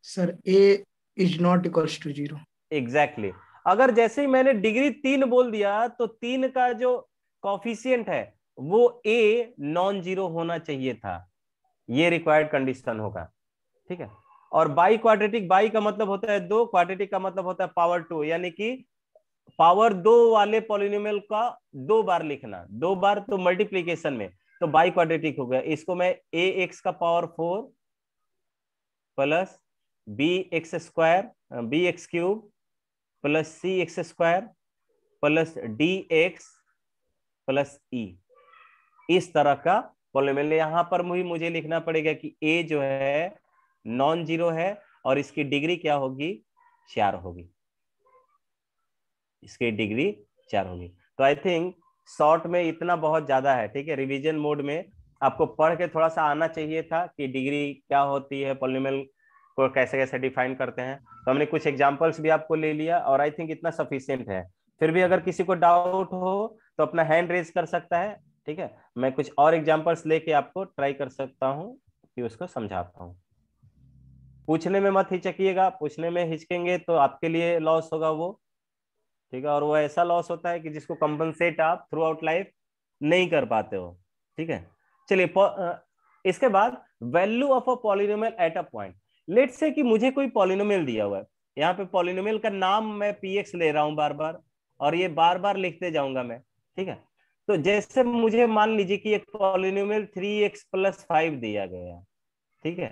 Sir a is not equals to 0। Exactly exactly. अगर जैसे ही मैंने डिग्री 3 बोल दिया तो 3 का जो कॉफिशिएंट है वो ए नॉन जीरो होना चाहिए था, ये रिक्वायर्ड कंडीशन होगा, ठीक है। और बाई क्वाड्रेटिक, बाई का मतलब होता है दो, क्वाड्रेटिक का मतलब होता है पावर टू, यानी कि पावर दो वाले पॉलिनोमियल का दो बार लिखना, दो बार तो मल्टीप्लीकेशन में, तो बाई क्वाड्रेटिक हो गया। इसको मैं ए एक्स का power 4 plus b x square, b x cube plus c x square plus d x plus e, इस तरह का पॉलिनोमियल। यहां पर मुझे लिखना पड़ेगा कि ए जो है नॉन जीरो है और इसकी डिग्री क्या होगी, 4 होगी, इसकी डिग्री 4 होगी। तो आई थिंक शॉर्ट में इतना बहुत ज्यादा है, ठीक है। रिवीजन मोड में आपको पढ़ के थोड़ा सा आना चाहिए था कि डिग्री क्या होती है, पॉलिनोमियल को कैसे कैसे डिफाइन करते हैं। तो हमने कुछ एग्जांपल्स भी आपको ले लिया और आई थिंक इतना सफिशिएंट है। फिर भी अगर किसी को डाउट हो तो अपना हैंड रेज कर सकता है, ठीक है। मैं कुछ और एग्जांपल्स लेके आपको ट्राई कर सकता हूँ कि उसको समझाता हूँ। पूछने में मत हिचकिएगा, पूछने में हिचकेंगे तो आपके लिए लॉस होगा वो, ठीक है। और वो ऐसा लॉस होता है कि जिसको कंपनसेट आप थ्रू आउट लाइफ नहीं कर पाते हो, ठीक है। चलिए इसके बाद value of a polynomial at a point. Let's say कि मुझे कोई पॉलिनोमियल दिया हुआ है, यहाँ पे पॉलिनोमियल का नाम मैं px ले रहा हूं बार बार, और ये बार बार लिखते जाऊंगा मैं, ठीक है। तो जैसे मुझे मान लीजिए कि एक पॉलिनोमियल 3x + 5 दिया गया, ठीक है।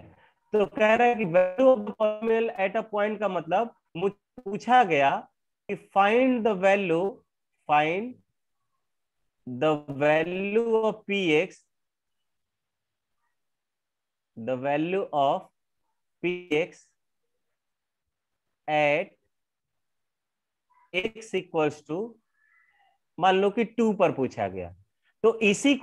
तो कह रहा है कि value of polynomial at a point का मतलब मुझे पूछा गया कि find the value, find the value of px, the value of px at x equals to, मान लो कि 2 पर पूछा गया। तो इसी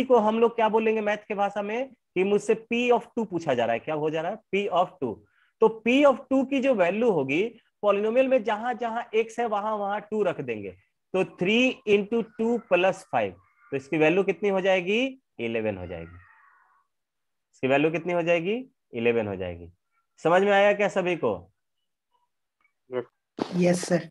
को हम लोग क्या बोलेंगे मैथ के भाषा में, कि मुझसे p ऑफ 2 पूछा जा रहा है। क्या हो जा रहा है, p ऑफ 2। तो p ऑफ 2 की जो वैल्यू होगी पॉलिनोमियल में, जहां जहां x है वहां वहां 2 रख देंगे। तो 3 × 2 + 5, तो इसकी वैल्यू कितनी हो जाएगी, 11 हो जाएगी। इसकी वैल्यू कितनी हो जाएगी, 11 हो जाएगी। समझ में आया क्या सभी को? Yes sir.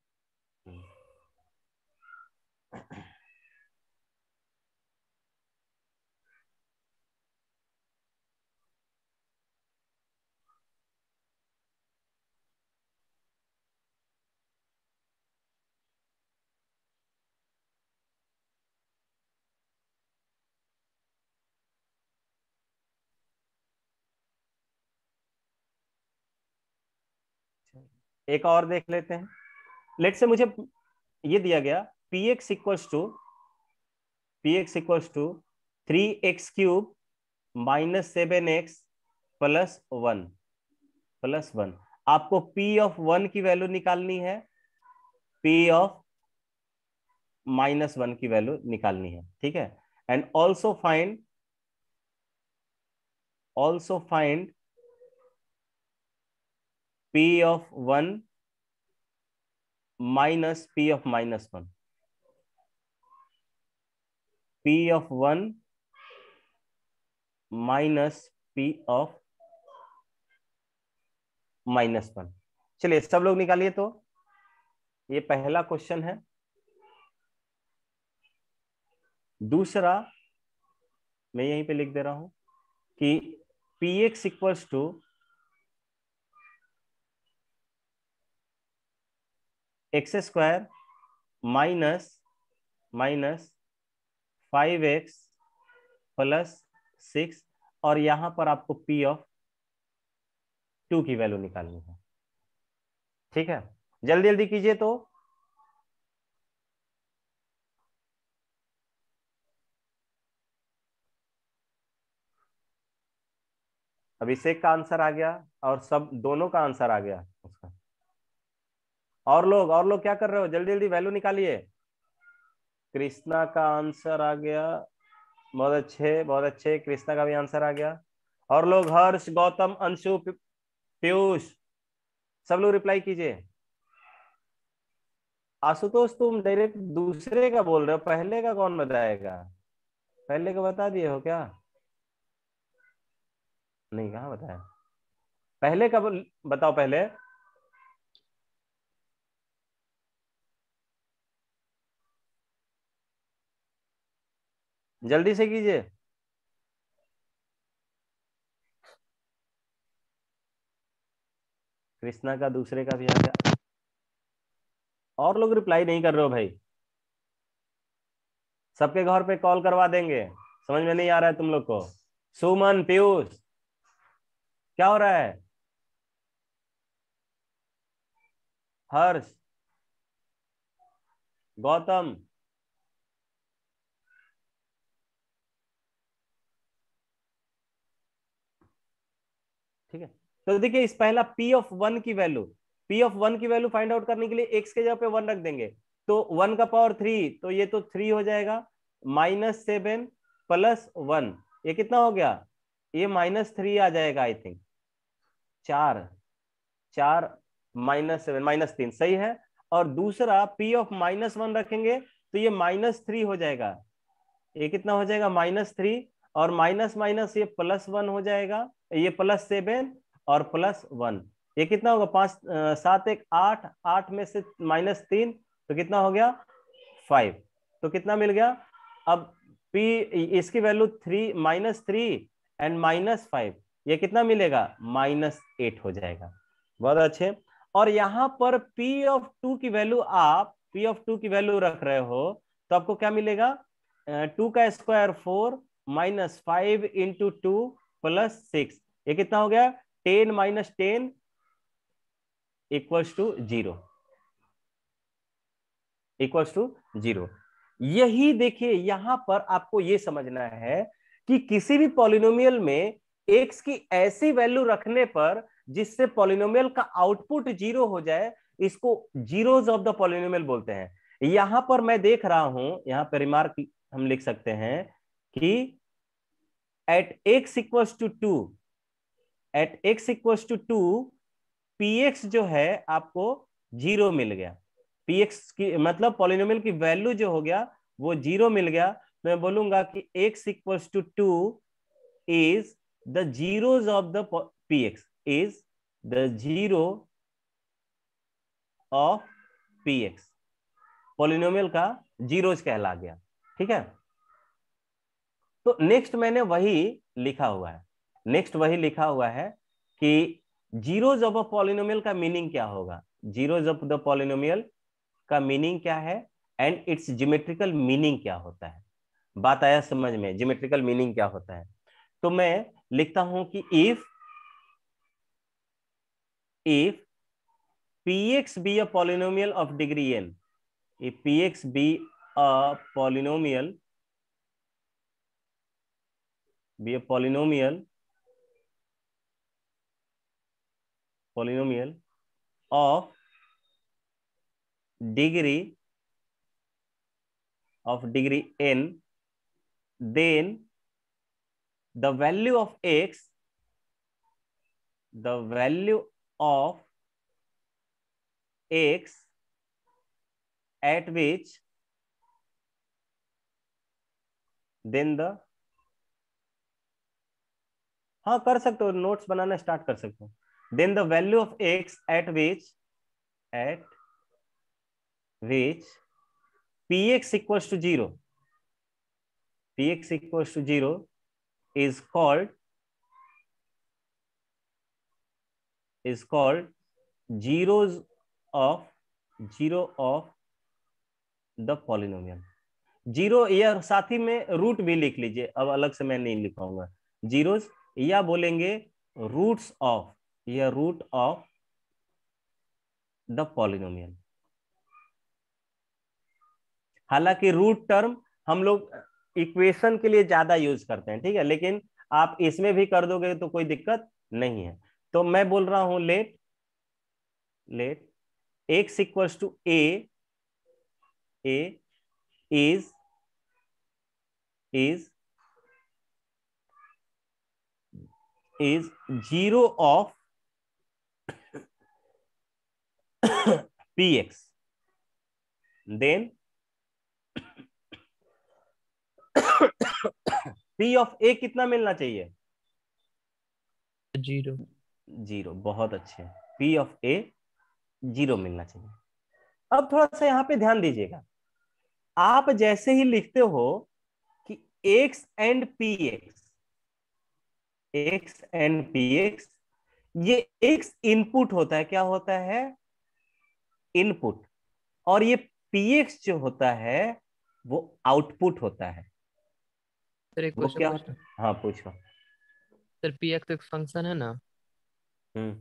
एक और देख लेते हैं। लेट से मुझे ये दिया गया px equals to 3x³ - 7x + 1 आपको p ऑफ 1 की वैल्यू निकालनी है, p ऑफ -1 की वैल्यू निकालनी है, ठीक है। And also find p of 1 minus p of -1, p of 1 minus p of -1। चलिए सब लोग निकालिए। तो ये पहला क्वेश्चन है। दूसरा मैं यहीं पे लिख दे रहा हूं कि px equals to x² minus 5x + 6, और यहां पर आपको p ऑफ 2 की वैल्यू निकालनी है, ठीक है। जल्दी जल्दी कीजिए। तो अभिषेक का आंसर आ गया और सब दोनों का आंसर आ गया उसका। और लोग क्या कर रहे हो, जल्दी जल्दी वैल्यू निकालिए। कृष्णा का आंसर आ गया, बहुत अच्छे बहुत अच्छे, कृष्णा का भी आंसर आ गया। और लोग, हर्ष, गौतम, अंशु, पीयूष, सब लोग रिप्लाई कीजिए। आशुतोष तुम डायरेक्ट दूसरे का बोल रहे हो, पहले का कौन बताएगा? पहले का बता दिए हो क्या? नहीं, कहाँ बताया पहले का? बताओ पहले। जल्दी से कीजिए। कृष्णा का दूसरे का भी आ गया। और लोग रिप्लाई नहीं कर रहे हो भाई। सबके घर पे कॉल करवा देंगे। समझ में नहीं आ रहा है तुम लोग को। सुमन, पीयूष, क्या हो रहा है? हर्ष, गौतम, ठीक है। तो देखिए इस पहला P(1) की वैल्यू, P(1) की वैल्यू फाइंड आउट करने के लिए x के जगह पे 1 रख देंगे। तो 1 का पावर 3, तो ये तो 3 हो जाएगा। -7 + 1, ये कितना हो गया? ये -3 आ जाएगा आई थिंक। 4, 4 -7 -3 सही है। और दूसरा P(-1) रखेंगे तो ये -3 हो जाएगा। ये कितना हो जाएगा? -3, और माइनस माइनस ये +1 हो जाएगा। ये +7 और +1, ये कितना होगा? 5 7 1 8, 8 में से -3, तो कितना हो गया? 5। तो कितना मिल गया? अब P, इसकी वैल्यू 3 -3 एंड -5, ये कितना मिलेगा? -8 हो जाएगा। बहुत अच्छे। और यहां पर P(2) की वैल्यू, आप P(2) की वैल्यू रख रहे हो तो आपको क्या मिलेगा? 2 का स्क्वायर 4 -5 × 2 + 6, ये कितना हो गया? 10 - 10 = 0, =0। यही देखिए यहां पर आपको यह समझना है कि किसी भी पॉलिनोमियल में x की ऐसी वैल्यू रखने पर जिससे पॉलिनोमियल का आउटपुट 0 हो जाए, इसको जीरोज ऑफ द पॉलिनोमियल बोलते हैं। यहां पर मैं देख रहा हूं, यहां पर रिमार्क हम लिख सकते हैं कि eight x = 2, eight x = 2, px जो है आपको 0 मिल गया। px की मतलब पॉलिनोमियल की वैल्यू जो हो गया वो 0 मिल गया। मैं बोलूंगा कि x = 2 is the zeros of the px, is the zero of px, polynomial का जीरोज कहला गया। ठीक है। तो नेक्स्ट मैंने वही लिखा हुआ है, नेक्स्ट वही लिखा हुआ है कि जीरोज ऑफ अ पॉलिनोमियल का मीनिंग क्या होगा। जीरोज ऑफ द पॉलिनोमियल का मीनिंग क्या है एंड इट्स ज्योमेट्रिकल मीनिंग क्या होता है। बात आया समझ में? ज्योमेट्रिकल मीनिंग क्या होता है। तो मैं लिखता हूं कि if px be a polynomial of degree n, if px be a polynomial of degree n, then the value of x at which then the, हाँ कर सकते हो, नोट्स बनाना स्टार्ट कर सकते हो। Then the value of x at which px equals to 0, is called zeros of the polynomial. Zero, या साथ ही में रूट भी लिख लीजिए, अब अलग से मैं नहीं लिखाऊंगा जीरोस, या बोलेंगे रूट्स ऑफ, या रूट ऑफ द पॉलिनोमियल। हालांकि रूट टर्म हम लोग इक्वेशन के लिए ज्यादा यूज करते हैं, ठीक है, लेकिन आप इसमें भी कर दोगे तो कोई दिक्कत नहीं है। तो मैं बोल रहा हूं late x = a is zero of px, then p of a कितना मिलना चाहिए? 0। 0, बहुत अच्छे। p of a 0 मिलना चाहिए। अब थोड़ा सा यहाँ पे ध्यान दीजिएगा, आप जैसे ही लिखते हो कि x and P x, x and P x, ये एक्स इनपुट होता है, क्या होता है, इनपुट, और ये पीएक्स जो होता है वो आउटपुट होता है। सर एक वो क्वेश्चन क्या पूछना। होता है, हाँ पूछो। सर पी एक्स एक फंक्शन है ना। हम्म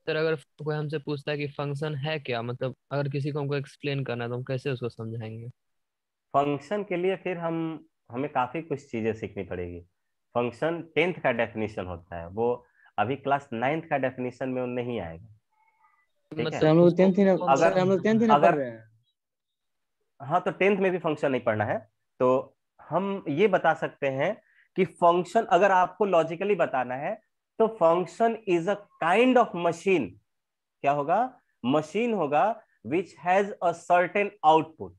सर अगर कोई हमसे पूछता है कि फंक्शन है क्या, मतलब अगर किसी को हमको एक्सप्लेन करना है तो हम कैसे उसको समझाएंगे? फंक्शन के लिए फिर हमें काफी कुछ चीजें सीखनी पड़ेगी। फंक्शन 10th का डेफिनेशन होता है, वो अभी क्लास 9th का डेफिनेशन में वो नहीं आएगा। ठीक सर है, मतलब हम लोग उसको 10th ही ना, कौन सा सर अगर हम लोग 10th ही ना पढ़ अगर रहे हैं। हाँ तो 10th में भी फंक्शन नहीं पढ़ना है, तो हम ये बता सकते हैं कि फंक्शन अगर आपको लॉजिकली बताना है तो function is a kind of machine. क्या होगा, मशीन होगा which has a certain output.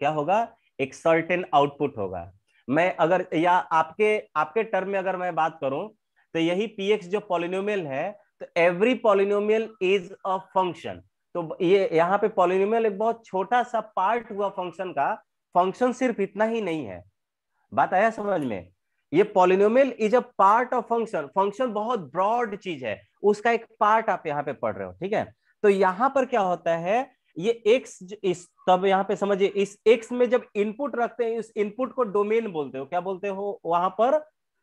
क्या होगा, एक सर्टेन आउटपुट होगा। मैं अगर या आपके आपके टर्म में अगर मैं बात करूं तो यही पीएक्स जो पॉलिनोमियल है, तो every polynomial is a function. तो ये यहाँ पे पॉलिनोमियल एक बहुत छोटा सा पार्ट हुआ फंक्शन का। फंक्शन सिर्फ इतना ही नहीं है, बात आया समझ में। ये polynomial is a part of function, function बहुत ब्रॉड चीज है, उसका एक पार्ट आप यहाँ पे पढ़ रहे हो। ठीक है, तो यहां पर क्या होता है, ये एक्स इस तब यहाँ पे समझिए, इस एक्स में जब इनपुट रखते हैं, इस इनपुट को डोमेन बोलते हो। क्या बोलते हो वहां पर,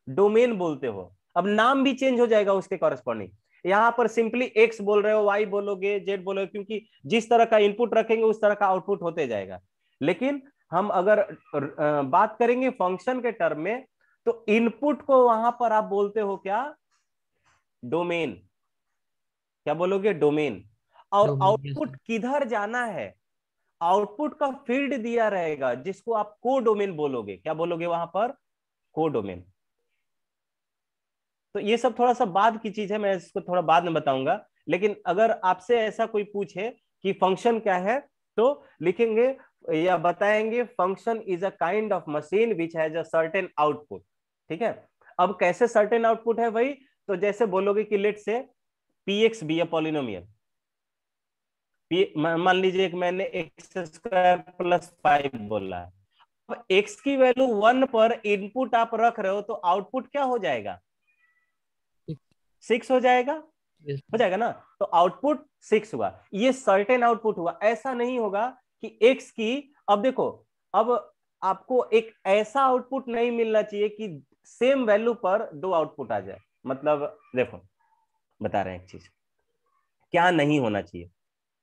डोमेन बोलते हो। अब नाम भी चेंज हो जाएगा उसके कॉरेस्पॉन्डिंग। यहां पर सिंपली एक्स बोल रहे हो, वाई बोलोगे, जेड बोलोगे, क्योंकि जिस तरह का इनपुट रखेंगे उस तरह का आउटपुट होते जाएगा। लेकिन हम अगर बात करेंगे फंक्शन के टर्म में, तो इनपुट को वहां पर आप बोलते हो क्या, डोमेन। क्या बोलोगे, डोमेन। और डोमेन? Yes output sir. किधर जाना है, आउटपुट का फील्ड दिया रहेगा जिसको आप को डोमेन बोलोगे। क्या बोलोगे वहां पर, को डोमेन। तो ये सब थोड़ा सा बाद की चीज है, मैं इसको थोड़ा बाद में बताऊंगा। लेकिन अगर आपसे ऐसा कोई पूछे कि फंक्शन क्या है, तो लिखेंगे या बताएंगे function is a kind of machine which has a certain output. ठीक है, अब कैसे सर्टेन आउटपुट है भाई, तो जैसे बोलोगे कि लेट से p x B a polynomial, मान लीजिए एक मैंने एक्स स्क्वायर प्लस 5 बोला है। अब एक्स की वैल्यू 1 पर इनपुट आप रख रहे हो, तो आउटपुट क्या हो जाएगा, 6 हो जाएगा। यस हो जाएगा ना, तो आउटपुट 6 हुआ, ये सर्टेन आउटपुट हुआ। ऐसा नहीं होगा कि एक्स की, अब देखो, अब आपको एक ऐसा आउटपुट नहीं मिलना चाहिए कि सेम वैल्यू पर दो आउटपुट आ जाए। मतलब देखो, बता रहे हैं एक चीज, क्या नहीं होना चाहिए।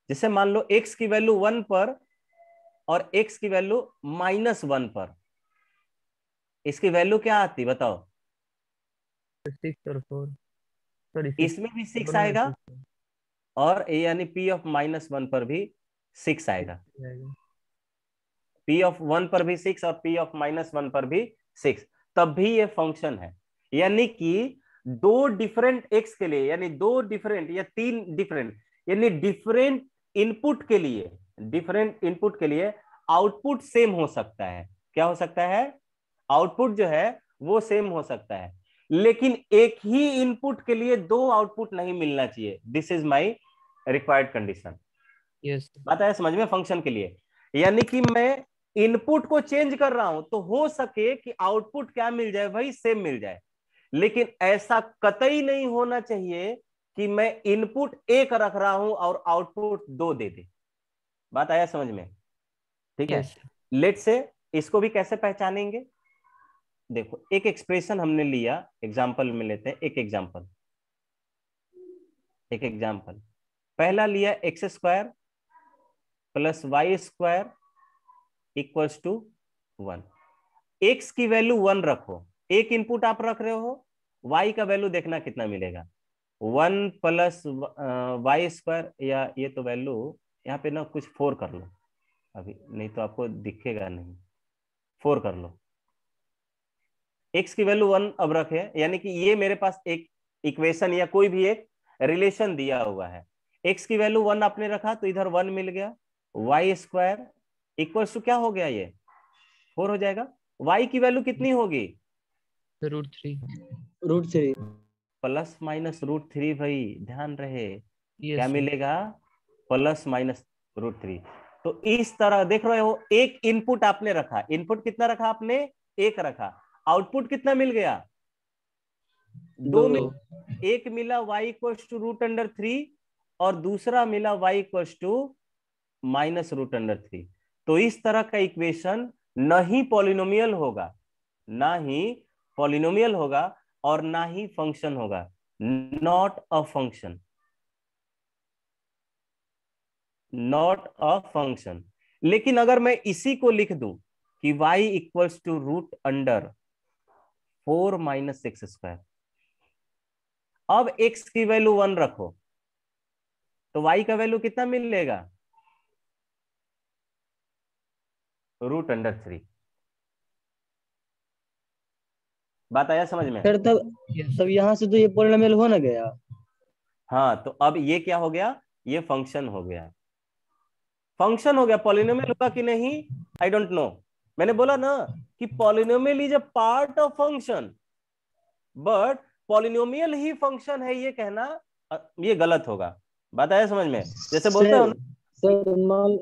जैसे मान लो एक्स की वैल्यू 1 पर और एक्स की वैल्यू -1 पर, इसकी वैल्यू क्या आती बताओ, 6 और 4। सॉरी 6। इसमें भी 6 दोनों में आएगा 6 और यानी पी ऑफ -1 पर भी 6 आएगा। आएगा। पी ऑफ 1 पर भी 6 और पी ऑफ -1 पर भी 6, तब भी ये फंक्शन है। यानी कि दो डिफरेंट एक्स के लिए, यानी दो डिफरेंट या तीन डिफरेंट, यानी डिफरेंट इनपुट के लिए, डिफरेंट इनपुट के लिए आउटपुट सेम हो सकता है। क्या हो सकता है, आउटपुट जो है वो सेम हो सकता है, लेकिन एक ही इनपुट के लिए दो आउटपुट नहीं मिलना चाहिए। This is my required condition. Yes. बात है समझ में, फंक्शन के लिए। यानी कि मैं इनपुट को चेंज कर रहा हूं तो हो सके कि आउटपुट क्या मिल जाए भाई, सेम मिल जाए। लेकिन ऐसा कतई नहीं होना चाहिए कि मैं इनपुट एक रख रहा हूं और आउटपुट दो दे दे। बात आया समझ में, ठीक है। यस। लेट से इसको भी कैसे पहचानेंगे, देखो एक एक्सप्रेशन हमने लिया, एग्जांपल में लेते हैं एक एग्जांपल, एक एग्जांपल। पहला लिया x square plus y square equals to 1। X की वैल्यू 1 रखो, एक इनपुट आप रख रहे हो, वाई का वैल्यू देखना कितना मिलेगा, 1 प्लस वाई स्क्वायर, या ये तो वैल्यू यहाँ पे ना कुछ 4 कर लो अभी, नहीं तो आपको दिखेगा नहीं, 4 कर लो। एक्स की वैल्यू 1 अब रखे, यानी कि ये मेरे पास एक इक्वेशन या कोई भी एक रिलेशन दिया हुआ है। एक्स की वैल्यू 1 आपने रखा तो इधर 1 मिल गया, वाई स्क्वायर इक्वल्स टू क्या हो गया, ये 4 हो जाएगा। वाई की वैल्यू कितनी होगी, √3। √3। +-√3 भाई, ध्यान रहे क्या यस सर। मिलेगा, +-√3। तो इस तरह देख रहे हो, एक इनपुट आपने रखा, इनपुट कितना रखा आपने, 1 रखा, आउटपुट कितना मिल गया? 2 मिला। एक मिला y इक्वल्स टू √3 और दूसरा मिला y इक्वल्स टू -√3। तो इस तरह का इक्वेशन न ही पॉलिनोमियल होगा, ना ही पॉलिनोमियल होगा और ना ही फंक्शन होगा, not a function, not a function. लेकिन अगर मैं इसी को लिख दूं कि y इक्वल्स टू √4 - x², अब x की वैल्यू 1 रखो तो y का वैल्यू कितना मिलेगा? √3। बात आया समझ में? सर तब यहाँ से तो ये पॉलिनोमियल हो ना गया। हाँ, तो अब ये क्या हो गया? ये फंक्शन हो गया, फंक्शन हो गया। पॉलिनोमियल होगा कि नहीं आई डोंट नो। मैंने बोला ना कि polynomial is a part of function, but polynomial he function है ये कहना ये गलत होगा। बात आया समझ में? जैसे बोलते हो ना, sir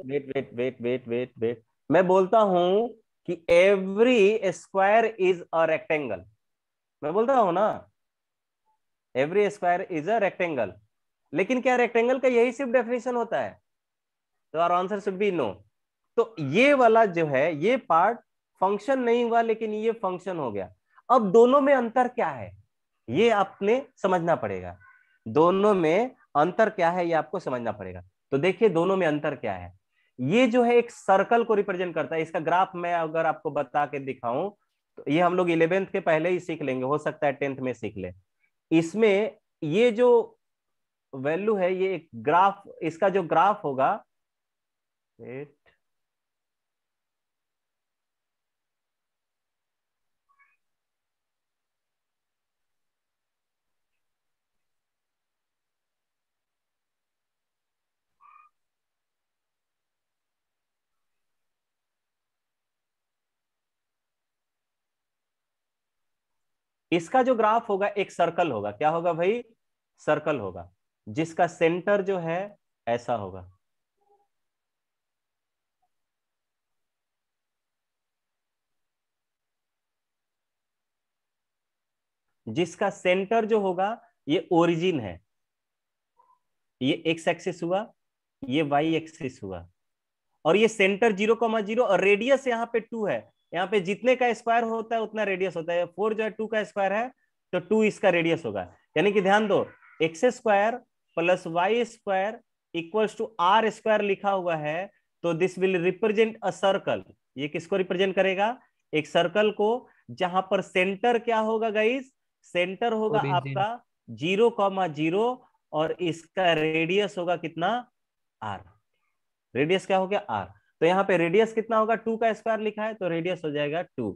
wait wait wait wait wait wait, मैं बोलता हूं कि every square is a rectangle, मैं बोलता हूं ना every square is a rectangle, लेकिन क्या रेक्टेंगल का यही सिर्फ डेफिनेशन होता है? तो our answer should be no. तो ये वाला जो है ये पार्ट फंक्शन नहीं हुआ, लेकिन ये फंक्शन हो गया। अब दोनों में अंतर क्या है ये आपने समझना पड़ेगा, दोनों में अंतर क्या है ये आपको समझना पड़ेगा। तो देखिए दोनों में अंतर क्या है। ये जो है एक सर्कल को रिप्रेजेंट करता है, इसका ग्राफ मैं अगर आपको बता के दिखाऊं तो ये हम लोग 11th के पहले ही सीख लेंगे, हो सकता है 10th में सीख ले। इसमें ये जो वैल्यू है ये एक ग्राफ, इसका जो ग्राफ होगा, इसका जो ग्राफ होगा एक सर्कल होगा। क्या होगा भाई? सर्कल होगा, जिसका सेंटर जो है ऐसा होगा, जिसका सेंटर जो होगा ये ओरिजिन है, ये एक्स एक्सिस हुआ, ये वाई एक्सिस हुआ, और ये सेंटर 0,0 और रेडियस यहाँ पे 2 है। यहाँ पे जितने का स्क्वायर होता है उतना रेडियस होता है। 4 जो है 2 का स्क्वायर है तो 2 इसका रेडियस होगा। यानी कि ध्यान दो, x² + y² equals to r² लिखा हुआ है, तो this will represent a circle. ये किसको रिप्रेजेंट करेगा? एक सर्कल को, जहां पर सेंटर क्या होगा गाइस? सेंटर होगा Origin. आपका 0,0 और इसका रेडियस होगा कितना? r। रेडियस क्या हो गया? r। तो यहाँ पे रेडियस कितना होगा? 2 का स्क्वायर लिखा है तो रेडियस हो जाएगा 2।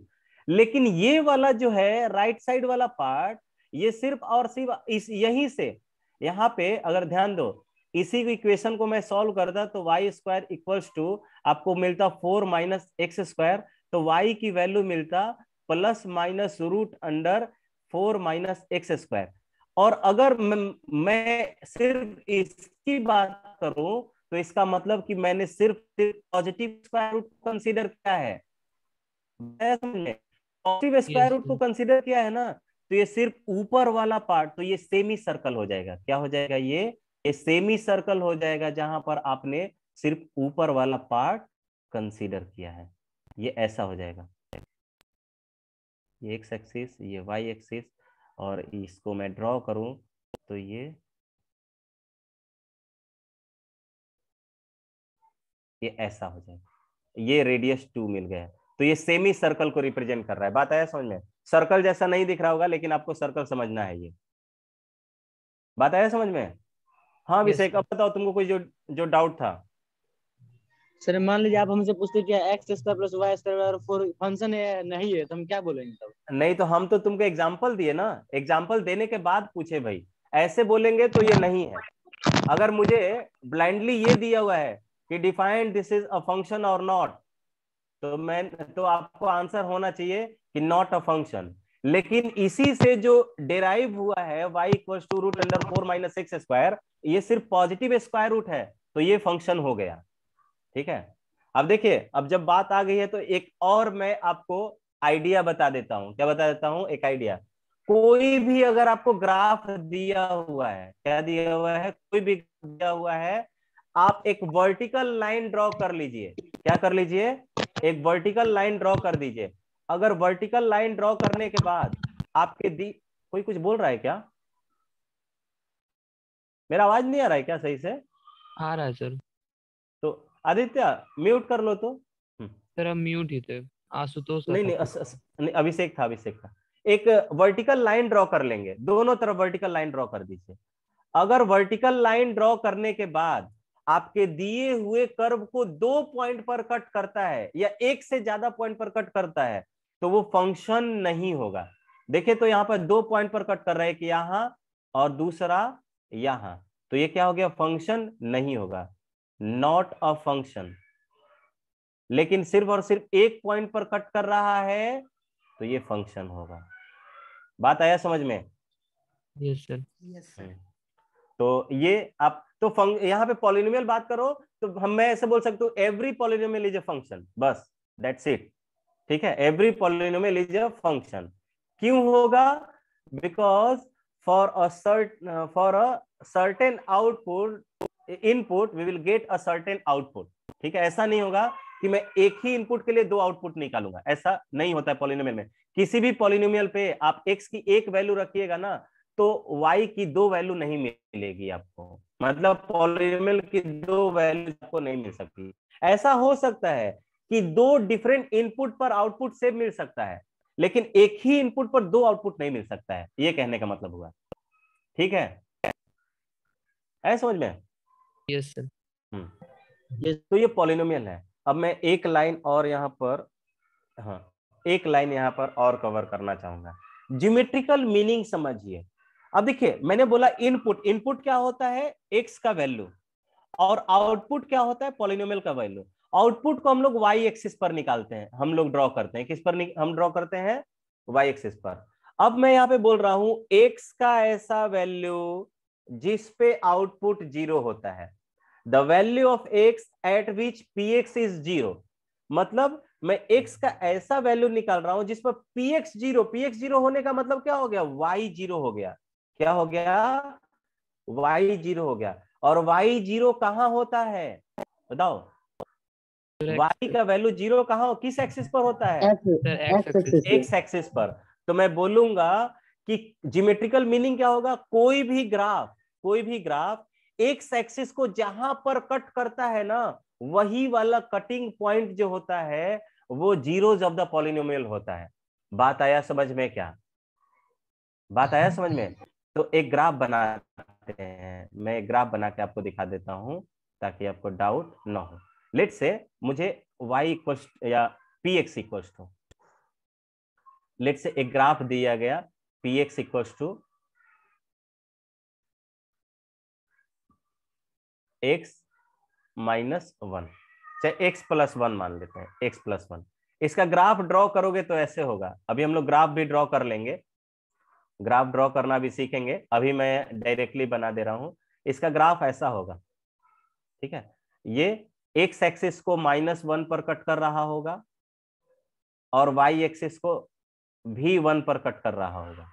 लेकिन ये वाला जो है राइट साइड वाला पार्ट, ये सिर्फ और सिर्फ इस यहीं से, यहाँ पे अगर ध्यान दो, इसी इक्वेशन को मैं सॉल्व करता तो y² इक्वल्स टू आपको मिलता 4 - x², तो y की वैल्यू मिलता ±√4 - x²। और अगर मैं सिर्फ इसकी बात करूं तो इसका मतलब कि मैंने सिर्फ पॉजिटिव स्क्वायर रूट कंसीडर किया है। पॉजिटिव स्क्वायर Yes, रूट को कंसीडर किया है ना, तो ये सिर्फ ऊपर वाला पार्ट, तो ये सेमी सर्कल हो जाएगा। क्या हो जाएगा? ये सेमी सर्कल हो जाएगा, जहां पर आपने सिर्फ ऊपर वाला पार्ट कंसीडर किया है। ये ऐसा हो जाएगा, ये एक्स एक्सिस, ये वाई एक्सिस, और इसको मैं ड्रॉ करूं तो ये ऐसा हो जाएगा। ये रेडियस 2 मिल गया, तो ये सेमी सर्कल को रिप्रेजेंट कर रहा है। बात आया समझ में? सर्कल जैसा नहीं दिख रहा होगा, लेकिन आपको सर्कल समझना है। ये बात आया समझ में? हाँ yes, अभिषेक, sir. अब बताओ तुमको कोई जो जो डाउट था। सर मान लीजिए आप हमसे पूछते क्या x² + y² 4 फंक्शन है नहीं है तो हम क्या बोलेंगे तब? नहीं तो हम तो तुमको एग्जाम्पल दिए ना, एग्जाम्पल देने के बाद पूछे भाई। ऐसे बोलेंगे तो ये नहीं है। अगर मुझे ब्लाइंडली ये दिया हुआ है कि define this is a function और नॉट, तो आपको आंसर होना चाहिए कि नॉट अ फंक्शन। लेकिन इसी से जो डेराइव हुआ है y इक्वल्स टू √4 - x², ये सिर्फ पॉजिटिव स्क्वायर रूट है, तो ये फंक्शन हो गया। ठीक है, अब देखिए, अब जब बात आ गई है तो एक और मैं आपको आइडिया बता देता हूं। क्या बता देता हूं? एक आइडिया। कोई भी अगर आपको ग्राफ दिया हुआ है, क्या दिया हुआ है, कोई भी दिया हुआ है, आप एक वर्टिकल लाइन ड्रॉ कर लीजिए। क्या कर लीजिए? एक वर्टिकल लाइन ड्रॉ कर दीजिए। अगर वर्टिकल लाइन ड्रॉ करने के बाद आपके दी, कोई कुछ बोल रहा है क्या? मेरा आवाज नहीं आ रहा है क्या सही से? आ रहा है सर। तो आदित्य म्यूट कर लो तो। सर हम म्यूट ही थे, आशुतोष का नहीं था नहीं, कुछ। नहीं, अभिषेक था, अभिषेक था। एक वर्टिकल लाइन ड्रॉ कर लेंगे, दोनों तरफ वर्टिकल लाइन ड्रॉ कर दीजिए। अगर वर्टिकल लाइन ड्रॉ करने के बाद आपके दिए हुए कर्व को 2 पॉइंट पर कट करता है या एक से ज्यादा पॉइंट पर कट करता है, तो वो फंक्शन नहीं होगा। देखिए तो यहां पर 2 पॉइंट पर कट कर रहा है, कि यहां और दूसरा यहां, तो ये क्या हो गया? फंक्शन नहीं होगा, नॉट अ फंक्शन। लेकिन सिर्फ और सिर्फ एक पॉइंट पर कट कर रहा है, तो ये फंक्शन होगा। बात आया समझ में? Yes sir. Yes sir. तो ये आप तो यहाँ पे पॉलिनोमियल बात करो तो मैं ऐसे बोल सकता हूँ, every polynomial is a function, बस दैट्स इट। ठीक है, every polynomial is a function. क्यों होगा? Because for a certain output input we will get a certain output. ठीक है, ऐसा नहीं होगा कि मैं एक ही इनपुट के लिए 2 आउटपुट निकालूंगा, ऐसा नहीं होता है पॉलिनोमियल में। किसी भी पॉलिनोमियल पे आप x की एक वैल्यू रखिएगा ना, तो y की 2 वैल्यू नहीं मिलेगी आपको। मतलब पॉलिनोमियल की 2 वैल्यू आपको नहीं मिल सकती। ऐसा हो सकता है कि 2 डिफरेंट इनपुट पर आउटपुट सेम मिल सकता है, लेकिन एक ही इनपुट पर 2 आउटपुट नहीं मिल सकता है, ये कहने का मतलब हुआ। ठीक है, ऐसा समझ में? Yes sir. तो ये पॉलिनोमियल है। अब मैं एक लाइन और यहाँ पर, हाँ, एक लाइन यहाँ पर और कवर करना चाहूंगा। ज्योमेट्रिकल मीनिंग समझिए। अब देखिए, मैंने बोला इनपुट, इनपुट क्या होता है? एक्स का वैल्यू। और आउटपुट क्या होता है? पॉलिनोमियल का वैल्यू। आउटपुट को हम लोग वाई एक्सिस पर निकालते हैं, हम लोग ड्रॉ करते हैं। किस पर हम ड्रॉ करते हैं? वाई एक्सिस पर। अब मैं यहाँ पे बोल रहा हूं एक्स का ऐसा वैल्यू जिस पे आउटपुट 0 होता है, the value of x eight which P x is 0। मतलब मैं x का ऐसा वैल्यू निकाल रहा हूं जिस पर px 0, px 0 होने का मतलब क्या हो गया? y 0 हो गया। क्या हो गया? y 0 हो गया। और y 0 कहां होता है? बताओ, y का वैल्यू 0 कहां हो, किस एक्सिस पर होता है? Sir x axis. X axis पर। तो मैं बोलूंगा कि ज्योमेट्रिकल मीनिंग क्या होगा? कोई भी ग्राफ एक्स एक्सिस को जहां पर कट करता है ना, वही वाला कटिंग पॉइंट जो होता है वो जीरोज ऑफ द पॉलिनोमियल होता है। बात आया समझ में? क्या बात आया समझ में? तो एक ग्राफ बनाते हैं, मैं एक ग्राफ बना के आपको दिखा देता हूं ताकि आपको डाउट ना हो। लेट से मुझे y इक्वल्स या px equals to, let say एक ग्राफ दिया गया px equals to x minus 1, चाहे x प्लस 1 मान लेते हैं, x प्लस 1। इसका ग्राफ ड्रॉ करोगे तो ऐसे होगा। अभी हम लोग ग्राफ भी ड्रॉ कर लेंगे, ग्राफ ड्रॉ करना भी सीखेंगे। अभी मैं डायरेक्टली बना दे रहा हूं। इसका ग्राफ ऐसा होगा। ठीक है, ये एक्स एक्सिस को -1 पर कट कर रहा होगा और वाई एक्सिस को भी 1 पर कट कर रहा होगा।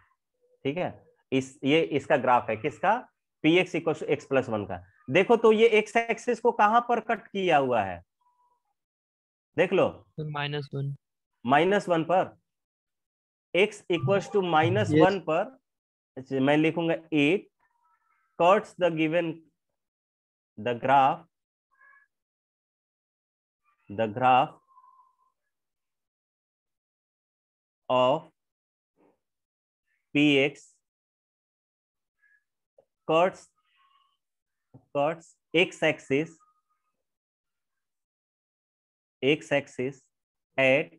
ठीक है, ये इसका ग्राफ है किसका? P x equal to x plus 1 का। देखो तो ये एक्स एक्सिस को कहां पर कट किया हुआ है? देख लो, -1। -1 पर। x इक्वल्स टू -1 पर मैं लिखूंगा 8 cuts the given the graph of px cuts x axis at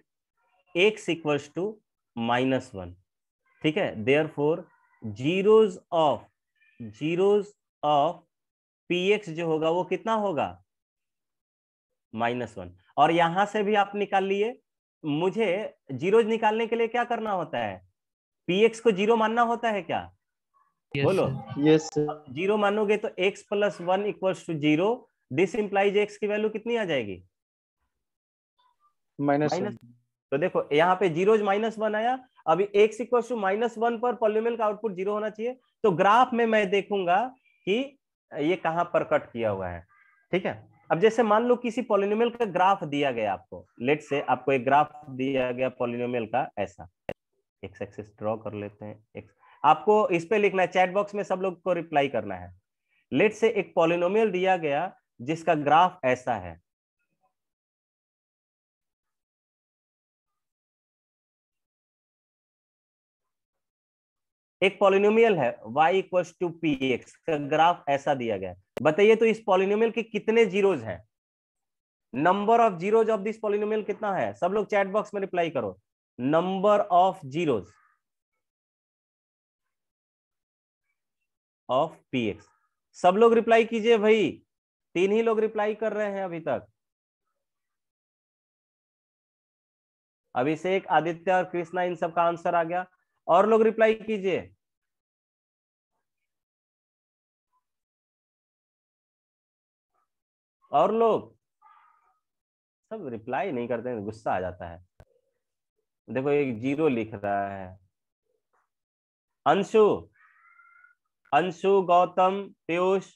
x equals to -1। ठीक है, therefore जीरोज ऑफ px जो होगा वो कितना होगा? -1। और यहां से भी आप निकाल लिए। मुझे जीरोज निकालने के लिए क्या करना होता है? px को 0 मानना होता है क्या? बोलो। यस जीरो मानोगे तो x plus 1 equals to 0। This implies x की वैल्यू कितनी आ जाएगी? -1। तो देखो यहाँ पे जीरोज -1 आया, अभी x इक्वल टू -1 पर पॉलिनोमियल का आउटपुट 0 होना चाहिए। तो ग्राफ में मैं देखूंगा कि ये कहां पर कट किया हुआ है। ठीक है, अब जैसे मान लो किसी पॉलिनोमियल का ग्राफ दिया गया आपको, लेट से आपको एक ग्राफ दिया गया पॉलिनोमियल का ऐसा, एक्स एक्सिस ड्रॉ कर लेते हैं। एक्स आपको इस पे लिखना है, चैट बॉक्स में सब लोग को रिप्लाई करना है। लेट से एक पॉलिनोमियल दिया गया जिसका ग्राफ ऐसा है, एक पॉलिनोमियल है y equals to p x का ग्राफ ऐसा दिया गया है। बताइए तो इस पॉलिनोमियल के कितने जीरोज हैं? Number of zeros of this polynomial कितना है? सब लोग चैट बॉक्स में रिप्लाई करो, number of zeros of P x. सब लोग रिप्लाई कीजिए भाई, 3 ही लोग रिप्लाई कर रहे हैं अभी तक, अभिषेक, आदित्य और कृष्णा, इन सब का आंसर आ गया। और लोग रिप्लाई कीजिए। और लोग सब रिप्लाई नहीं करते हैं, गुस्सा आ जाता है। देखो एक 0 लिख रहा है। अंशु, अंशु, गौतम, पीयूष,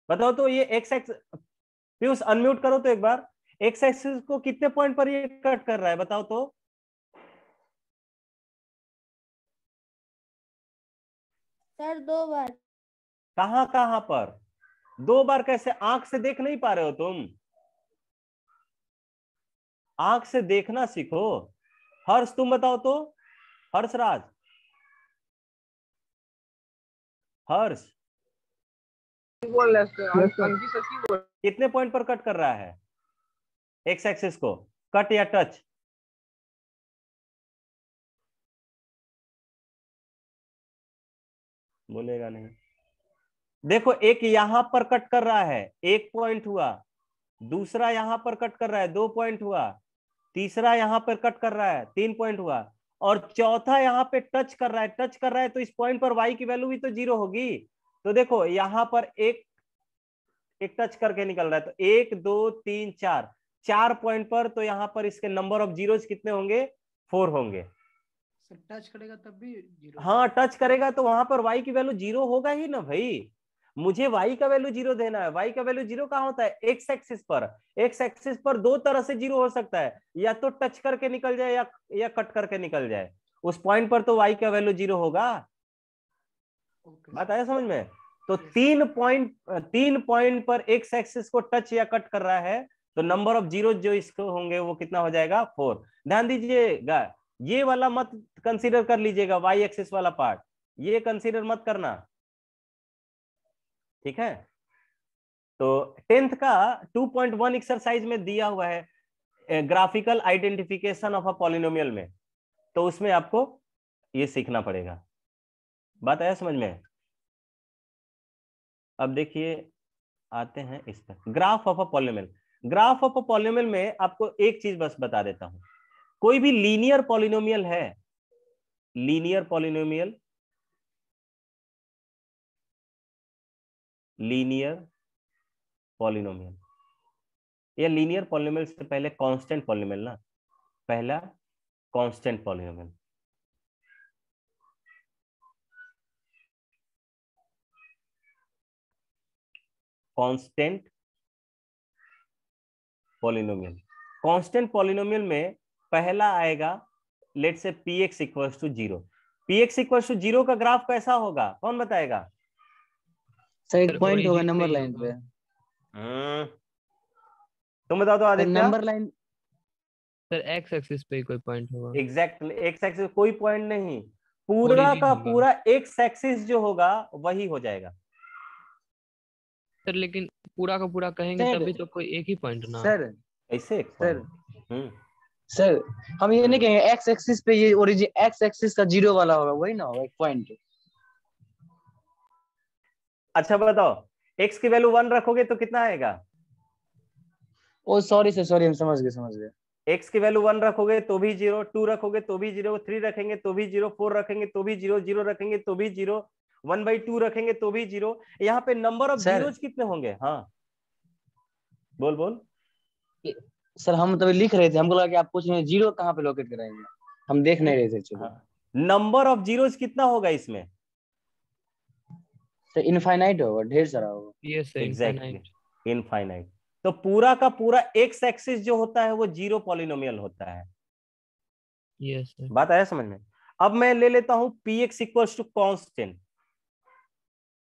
बताओ तो ये एक्स एक्स, पीयूष अनम्यूट करो तो एक बार, एक्स एक्सिस को कितने पॉइंट पर ये कट कर रहा है बताओ तो? सर 2 बार। कहां कहां पर 2 बार? कैसे, आंख से देख नहीं पा रहे हो तुम? आंख से देखना सीखो। हर्ष तुम बताओ तो, हर्षराज, हर्ष कितने पॉइंट पर कट कर रहा है एक्स एक्सिस को, कट या टच? बोलेगा नहीं। देखो एक यहां पर कट कर रहा है 1 पॉइंट हुआ, दूसरा यहां पर कट कर रहा है 2 पॉइंट हुआ, तीसरा यहां पर कट कर रहा है 3 पॉइंट हुआ, और चौथा यहां पे टच कर रहा है। टच कर रहा है तो इस पॉइंट पर y की वैल्यू भी तो 0 होगी। तो देखो यहां पर एक टच करके निकल रहा है, तो 1 2 3 4 पॉइंट पर, तो यहां पर इसके नंबर ऑफ जीरोज कितने होंगे? 4 होंगे। टच करेगा तब भी 0? हाँ टच करेगा तो वहां पर y की वैल्यू 0 होगा ही ना भाई। मुझे y का वैल्यू 0 देना है। y का वैल्यू 0 कहां होता है? एक्स एक्सिस पर। एक्स एक्सिस पर 2 तरह से 0 हो सकता है, या तो टच करके निकल जाए या कट करके निकल जाए। उस पॉइंट पर तो y का वैल्यू 0 होगा। बात आया समझ में? तो 3 पॉइंट पर एक्स एक्सिस को टच या कट कर रहा है, तो नंबर ऑफ जीरो जो इसको होंगे वो कितना हो जाएगा? 4। ध्यान दीजिएगा, ये वाला मत कंसीडर कर लीजिएगा, y एक्सिस वाला पार्ट ये कंसीडर मत करना, ठीक है? तो 10th का 2.1 एक्सरसाइज में दिया हुआ है graphical identification of a polynomial में, तो उसमें आपको ये सीखना पड़ेगा। बात आया समझ में? अब देखिए आते हैं इस पर, graph of a polynomial. Graph of a polynomial में आपको एक चीज बस बता देता हूं, कोई भी लीनियर पॉलिनोमियल है, लीनियर पॉलिनोमियल, लीनियर पॉलिनोमियल, या लीनियर पॉलिनोमियल से पहले कांस्टेंट पॉलिनोमियल ना, पहला constant polynomial. Constant polynomial, constant polynomial में पहला आएगा let say px equals to 0। px equals to 0 का ग्राफ कैसा होगा, कौन बताएगा? सर एक पॉइंट होगा नंबर लाइन पे। तुम बताओ तो Aditya. Number line sir x axis पे कोई पॉइंट होगा। एग्जैक्टली, एक्स एक्सिस कोई पॉइंट नहीं, पूरा का पूरा एक्स एक्सिस जो होगा वही हो जाएगा। सर लेकिन पूरा का पूरा कहेंगे तभी तो कोई एक ही पॉइंट ना। सर ऐसे एक सर सर हम ये नहीं कहेंगे एक्स एक्सिस पे ये ओरिजिन एक्स एक्सिस का 0 वाला होगा, वही ना होगा एक पॉइंट। अच्छा बताओ, x की वैल्यू 1 रखोगे तो कितना आएगा? ओ सॉरी सर, सॉरी हम समझ गए। x की वैल्यू 1 रखोगे तो भी 0, 2 रखोगे तो भी 0, 3 रखेंगे तो भी 0, 4 रखेंगे तो भी 0, 0 रखेंगे तो भी 0, 1/2 रखेंगे तो भी 0। यहाँ पे नंबर ऑफ जीरोज कितने होंगे? हाँ बोल बोल। सर हम तभी लिख रहे थे, हमको लगा कि आप पूछ रहे हैं जीरो कहाँ पे लोकेट कराएंगे, हम देख नहीं रहे थे एक्चुअली। नंबर ऑफ जीरोस कितना होगा इसमें? सर इनफाइनाइट होगा, ढेर सारा होगा। Yes sir, exactly, infinite. Infinite. तो पूरा का पूरा एक्स एक्सिस जो होता है वो जीरो पॉलिनोमियल होता है। Yes sir. बात आया समझ में? अब मैं ले लेता हूं p x equals to constant.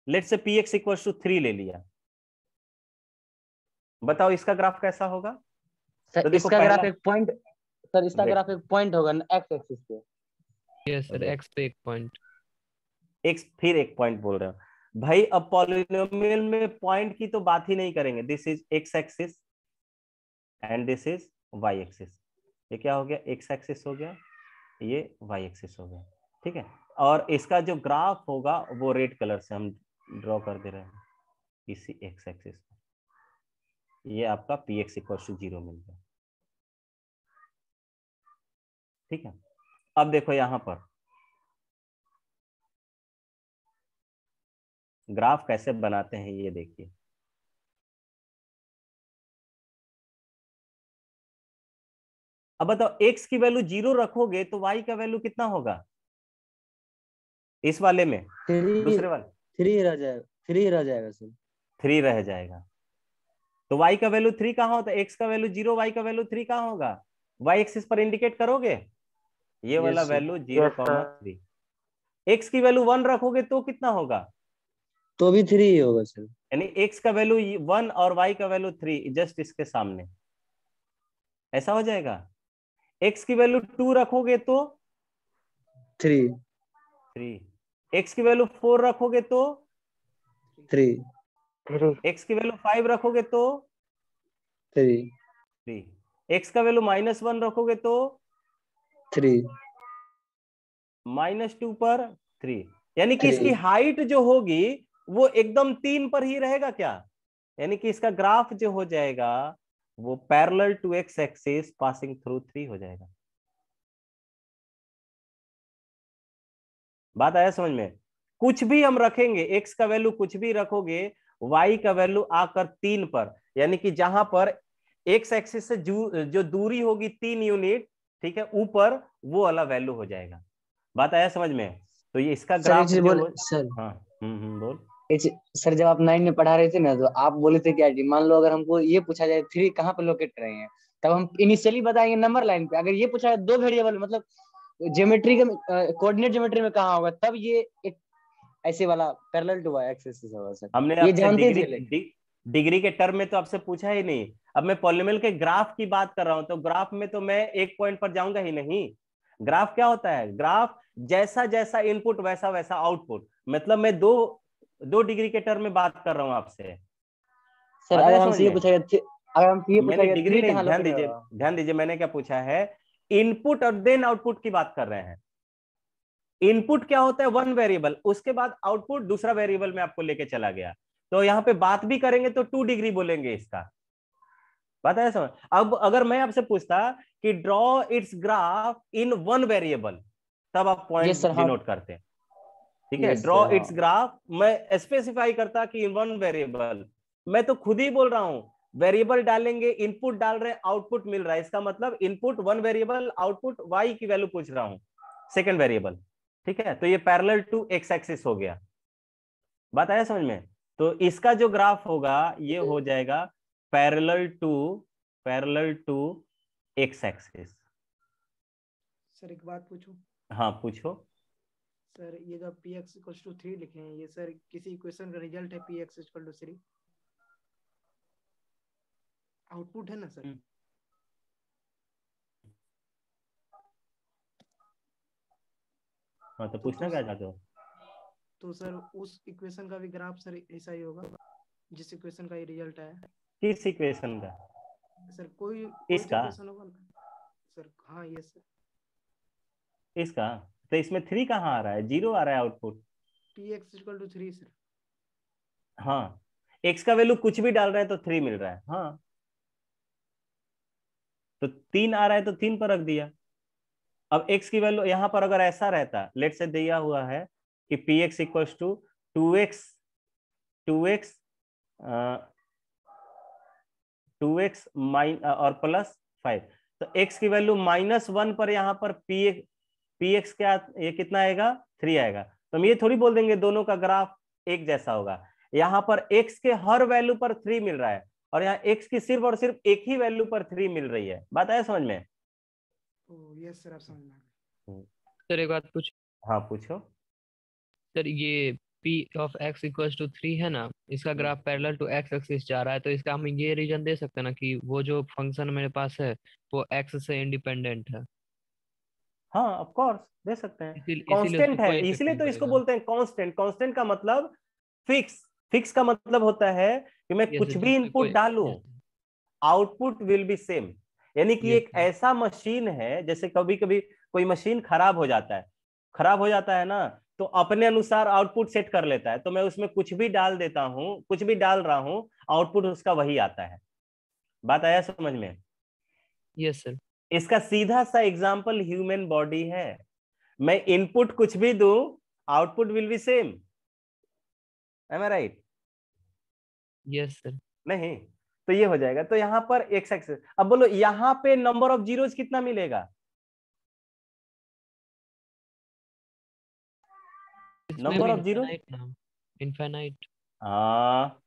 Let's say p x equals to 3 ले लिया। बताओ इसका ग्राफ कैसा होगा? सर तो देखो इसका पहला, ग्राफ एक पॉइंट, सर इसका वेट, ग्राफ एक पॉइंट होगा एक्स एक्सिस पे। यस सर, वेट, एक्स पे एक पॉइंट। एक्स फिर एक पॉइंट बोल रहे हो भाई। अब पॉलिनोमियल में पॉइंट की तो बात ही नहीं करेंगे। This is x axis and this is y axis. ये क्या हो गया? एक्स एक्सिस हो गया, ये वाई एक्सिस हो गया। ठीक है, और इसका जो ग्राफ होगा वो रेड कलर से हम ड्रॉ कर दे रहे हैं इसी एक्स एक्सिस पे। ये आपका पी एक्स इक्वल टू 0 मिल गया। ठीक है, अब देखो यहां पर ग्राफ कैसे बनाते हैं ये देखिए। अब बताओ x की वैल्यू 0 रखोगे तो y का वैल्यू कितना होगा इस वाले में? थ्री, दूसरे वाले थ्री रह जाएगा, थ्री रह जाएगा सर। 3 रह जाएगा। तो y का वैल्यू 3 कहाँ होता है? x का वैल्यू 0, y का वैल्यू 3 कहाँ होगा? y एक्सिस पर इंडिकेट करोगे, ये वाला यस सर। वैल्यू 0,3। x की वैल्यू 1 रखोगे तो कितना होगा? तो भी थ्री ही होगा सर। यानी x का वैल्यू 1 और y का वैल्यू 3 जस्ट इसके सामने, ऐसा हो जाएगा। x की वैल्यू 2 रखोगे तो थ्री, 3, x की वैल्यू 4 रखोगे तो थ्री, x की वैल्यू 5 रखोगे तो थ्री, 3, x का वैल्यू -1 रखोगे तो थ्री, -2 पर 3। यानी कि इसकी थ्री। हाइट जो होगी वो एकदम 3 पर ही रहेगा क्या? यानी कि इसका ग्राफ जो हो जाएगा वो parallel to x axis passing through 3 हो जाएगा। बात आया समझ में? कुछ भी हम रखेंगे, एक्स का वैल्यू कुछ भी रखोगे, वाई का वैल्यू आकर 3 पर, यानी कि जहां पर एक्स एक्सिस से जो दूरी होगी 3 यूनिट, ठीक है, ऊपर, वो वाला वैल्यू हो जाएगा। बात आया समझ में? तो ये इसका सर एक ग्राफ चीज जो बोल हो, सर, हाँ, बोल। सर जब आप 9 में पढ़ा रहे थे ना, तो आप बोले थे क्या, मान लो अगर हमको ये पूछा जाए थ्री कहाँ पे लोकेट कर रहे हैं, तब हम इनिशियली बताएंगे नंबर लाइन पे। अगर ये पूछा जाए दो वेरिएबल, मतलब ज्योमेट्री के कोऑर्डिनेट ज्योमेट्री में कहाँ होगा, तब ये एक ऐसे वाला पैरेलल टू वाई एक्सिस होगा सर। हमने ये आपसे जानते डिग्री थे लेकिन। डिग्री के टर्म में तो आपसे पूछा ही नहीं। अब मैं पॉलिनोमियल के ग्राफ की बात कर रहा हूं, तो ग्राफ में तो मैं एक पॉइंट पर जाऊंगा ही नहीं। ग्राफ क्या होता है? ग्राफ जैसा जैसा इनपुट वैसा वैसा आउटपुट। मतलब मैं दो दो डिग्री के टर्म में बात कर रहा हूं आपसे। सर बात अगर है समझ हमसे ये में? पूछा जाए, अगर हमसे ये पूछा मैंने जाए डिग्री थ्री नहीं, कहाँ ध्यान लोकेट दीजिए, होगा। ध्यान दीजिए, मैंने क्या पूछा है? इनपुट और देन आउटपुट की बात कर रहे हैं। इनपुट क्या होता है? 1 वेरिएबल, उसके बाद आउटपुट दूसरा वेरिएबल में आपको लेके चला गया। तो यहाँ पे बात भी करेंगे तो 2 डिग्री बोलेंगे इसका। बात है समझ? अब अगर मैं आपसे पूछता कि draw it's graph in 1 variable, तब आप यस पॉइंट सर, हाँ। डिनोट करते हैं। ठीक है, यस ड्रॉ सर, हाँ। इट्स ग्राफ, मैं स्पेसिफाई करता कि इन 1 वेरिएबल। मैं तो खुद ही बोल रहा हूं, वेरिएबल डालेंगे, इनपुट डाल रहे हैं, आउटपुट मिल रहा है, इसका मतलब इनपुट 1 वेरिएबल, आउटपुट वाई की वैल्यू पूछ रहा हूं, सेकेंड वेरिएबल। ठीक है, तो ये पैरेलल टू एक्स एक्सिस हो गया। बात आया समझ में? तो इसका जो ग्राफ होगा ये हो जाएगा parallel to x axis. Sir एक बात पूछूं? हाँ पूछो। सर ये जो पी एक्स इक्वल टू 3 लिखे हैं, ये सर किसी इक्वेशन का रिजल्ट है? P x equal to 3 output है ना सर? हाँ तो पूछना क्या चाहते हो? तो सर उस इक्वेशन का भी ग्राफ सर ऐसा ही होगा जिस इक्वेशन का ये रिजल्ट आया? किस इक्वेशन का? सर कोई तो इसका? इक्वेशन होगा ना सर? हाँ ये सर। इसका? तो इसमें 3 कहाँ आ रहा है? 0 आ रहा है output. P x equal to 3 sir. हाँ, एक्स का वैल्यू कुछ भी डाल रहे हैं तो 3 मिल रहा है। हाँ, तो 3 आ रहा है तो 3 पर रख दिया। अब एक्स की वैल्यू यहां पर अगर ऐसा रहता, लेट से दिया हुआ है कि P x equal to 2x 2x और प्लस 5, तो x की वैल्यू -1 पर यहाँ पर px क्या, ये कितना आएगा 3 आएगा। तो हम ये थोड़ी बोल देंगे दोनों का ग्राफ एक जैसा होगा। यहाँ पर x के हर वैल्यू पर 3 मिल रहा है और यहाँ x की सिर्फ और सिर्फ एक ही वैल्यू पर 3 मिल रही है। बात आया समझ में? यस सर, आप समझ में आ गए। सर एक बात पूछ, हाँ पूछो। सर ये p of x equals to 3 है ना, इसका graph parallel to x axis जा रहा है, तो इसका हम ये रीजन दे सकते हैं ना कि वो जो फंक्शन मेरे पास है वो x से इंडिपेंडेंट है। हाँ ऑफ कोर्स दे सकते हैं, इसीलिए कांस्टेंट उसको है, कोई इफेक्ट इसलिए नहीं तो इसको पड़ेगा। बोलते हैं कांस्टेंट। कांस्टेंट का मतलब फिक्स, फिक्स का मतलब होता है कि मैं यस कुछ सर, भी जिसमें इनपुट कोई डालूं आउटपुट विल बी सेम। यानी कि यस एक सर, ऐसा मशीन है, जैसे कभी कभी कोई मशीन खराब हो जाता है, खराब हो जाता है ना, तो अपने अनुसार आउटपुट सेट कर लेता है, तो मैं उसमें कुछ भी डाल देता हूं, कुछ भी डाल रहा हूं, आउटपुट उसका वही आता है। बात आया समझ में? यस सर, इसका सीधा सा एग्जांपल ह्यूमन बॉडी है। मैं इनपुट कुछ भी दूं, output will be same. Am I right? Yes sir. नहीं, तो ये हो जाएगा। तो यहां पर एक्स एक्सिस, अब बोलो यहां पे नंबर ऑफ जीरोस कितना मिलेगा? इसमें नंबर भी ऑफ जीरो, इनफाइनाइट ना, इनफाइनाइट। हाँ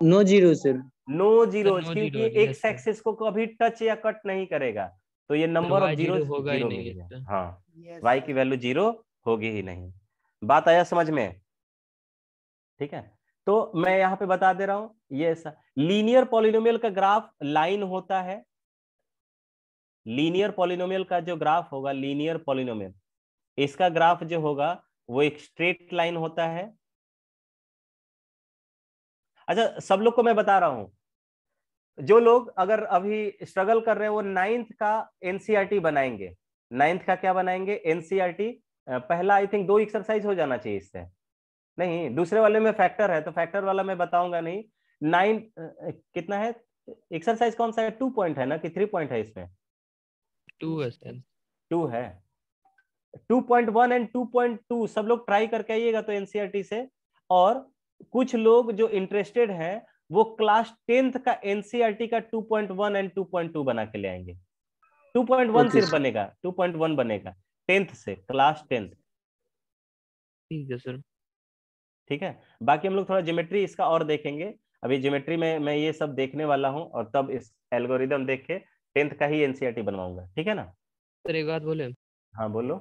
no zero sir. No zeros, no क्योंकि zero, yes x sir. Axis को कभी टच या कट नहीं करेगा, तो ये sir number of y zero zero होगा ही जीरो नहीं मिल इस गया। पे। हाँ, यस y की वैल्यू जीरो होगी ही नहीं। बात आया समझ में? ठीक है, तो मैं यहाँ पे बता दे रहा हूं, ये लीनियर पॉलिनोमियल का ग्राफ लाइन होता है। लीनियर पॉलिनोमियल का जो ग्राफ होगा, लीनियर पॉलिनोमियल, इसका ग्राफ जो होगा वो एक स्ट्रेट लाइन होता है। अच्छा, सब लोग को मैं बता रहा हूं, जो लोग अगर अभी स्ट्रगल कर रहे हैं वो 9th का एनसीईआरटी बनाएंगे। 9th का क्या बनाएंगे? एनसीईआरटी। पहला आई थिंक 2 एक्सरसाइज हो जाना चाहिए इससे। नहीं, दूसरे वाले में फैक्टर है, तो फैक्टर वाला मैं बताऊंगा नहीं। 9 कितना है एक्सरसाइज, कौन सा है? 2 पॉइंट है ना कि 3 पॉइंट है इसमें? 2 है सर। 2 है। 2.1 एंड 2.2 सब लोग ट्राई करके आइएगा तो एनसीईआरटी से। और कुछ लोग जो इंटरेस्टेड हैं वो क्लास 10th का एनसीईआरटी का 2.1 एंड 2.2 बना के ले आएंगे। 2.1 सिर्फ बनेगा, 2.1 बनेगा 10th से, क्लास 10th। ठीक है सर। ठीक है, बाकी हम लोग थोड़ा ज्योमेट्री इसका और देखेंगे। अभी ज्योमेट्री में मैं ये सब देखने वाला हूँ और तब इस एल्गोरिदम देख के 10th का ही एनसीईआरटी बनवाऊंगा। ठीक है ना? सर एक बात बोले, हाँ बोलो।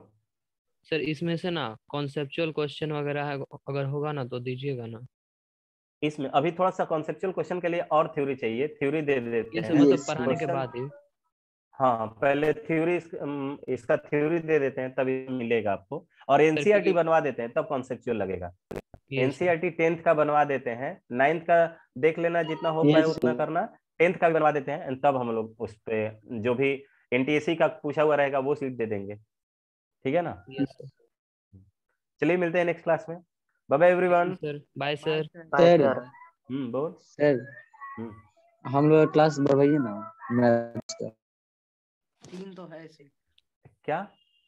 सर इसमें से ना कॉन्सेप्चुअल क्वेश्चन वगैरह है, अगर होगा ना तो दीजिएगा ना। इसमें अभी थोड़ा सा कॉन्सेप्चुअल क्वेश्चन के लिए और थ्योरी चाहिए, थ्योरी दे देते ये सर हैं मतलब पढ़ाने के क्वेश्चन। बाद ही। हाँ पहले थ्योरी, इसका थ्योरी दे देते हैं तभी मिलेगा आपको, और सर एनसीईआरटी क्योंकि बनवा देते हैं तब कॉन्सेप्चुअल लगेगा। ये सर, एनसीईआरटी 10th का बनवा देते हैं, 9th का देख लेना, जितना हो पाए यस उतना सर। करना। 10th का भी बनवा देते हैं, तब हम लोग उस पे जो भी एनटीएससी का पूछा हुआ रहेगा वो सीट दे देंगे। ठीक है ना? Yes sir. चलिए मिलते हैं नेक्स्ट क्लास में। Bye bye everyone. Sir bye sir. Sir बोल। सर हम्म हम लोग क्लास बढ़वाइए ना मैथ्स का। 3 तो है सर। क्या?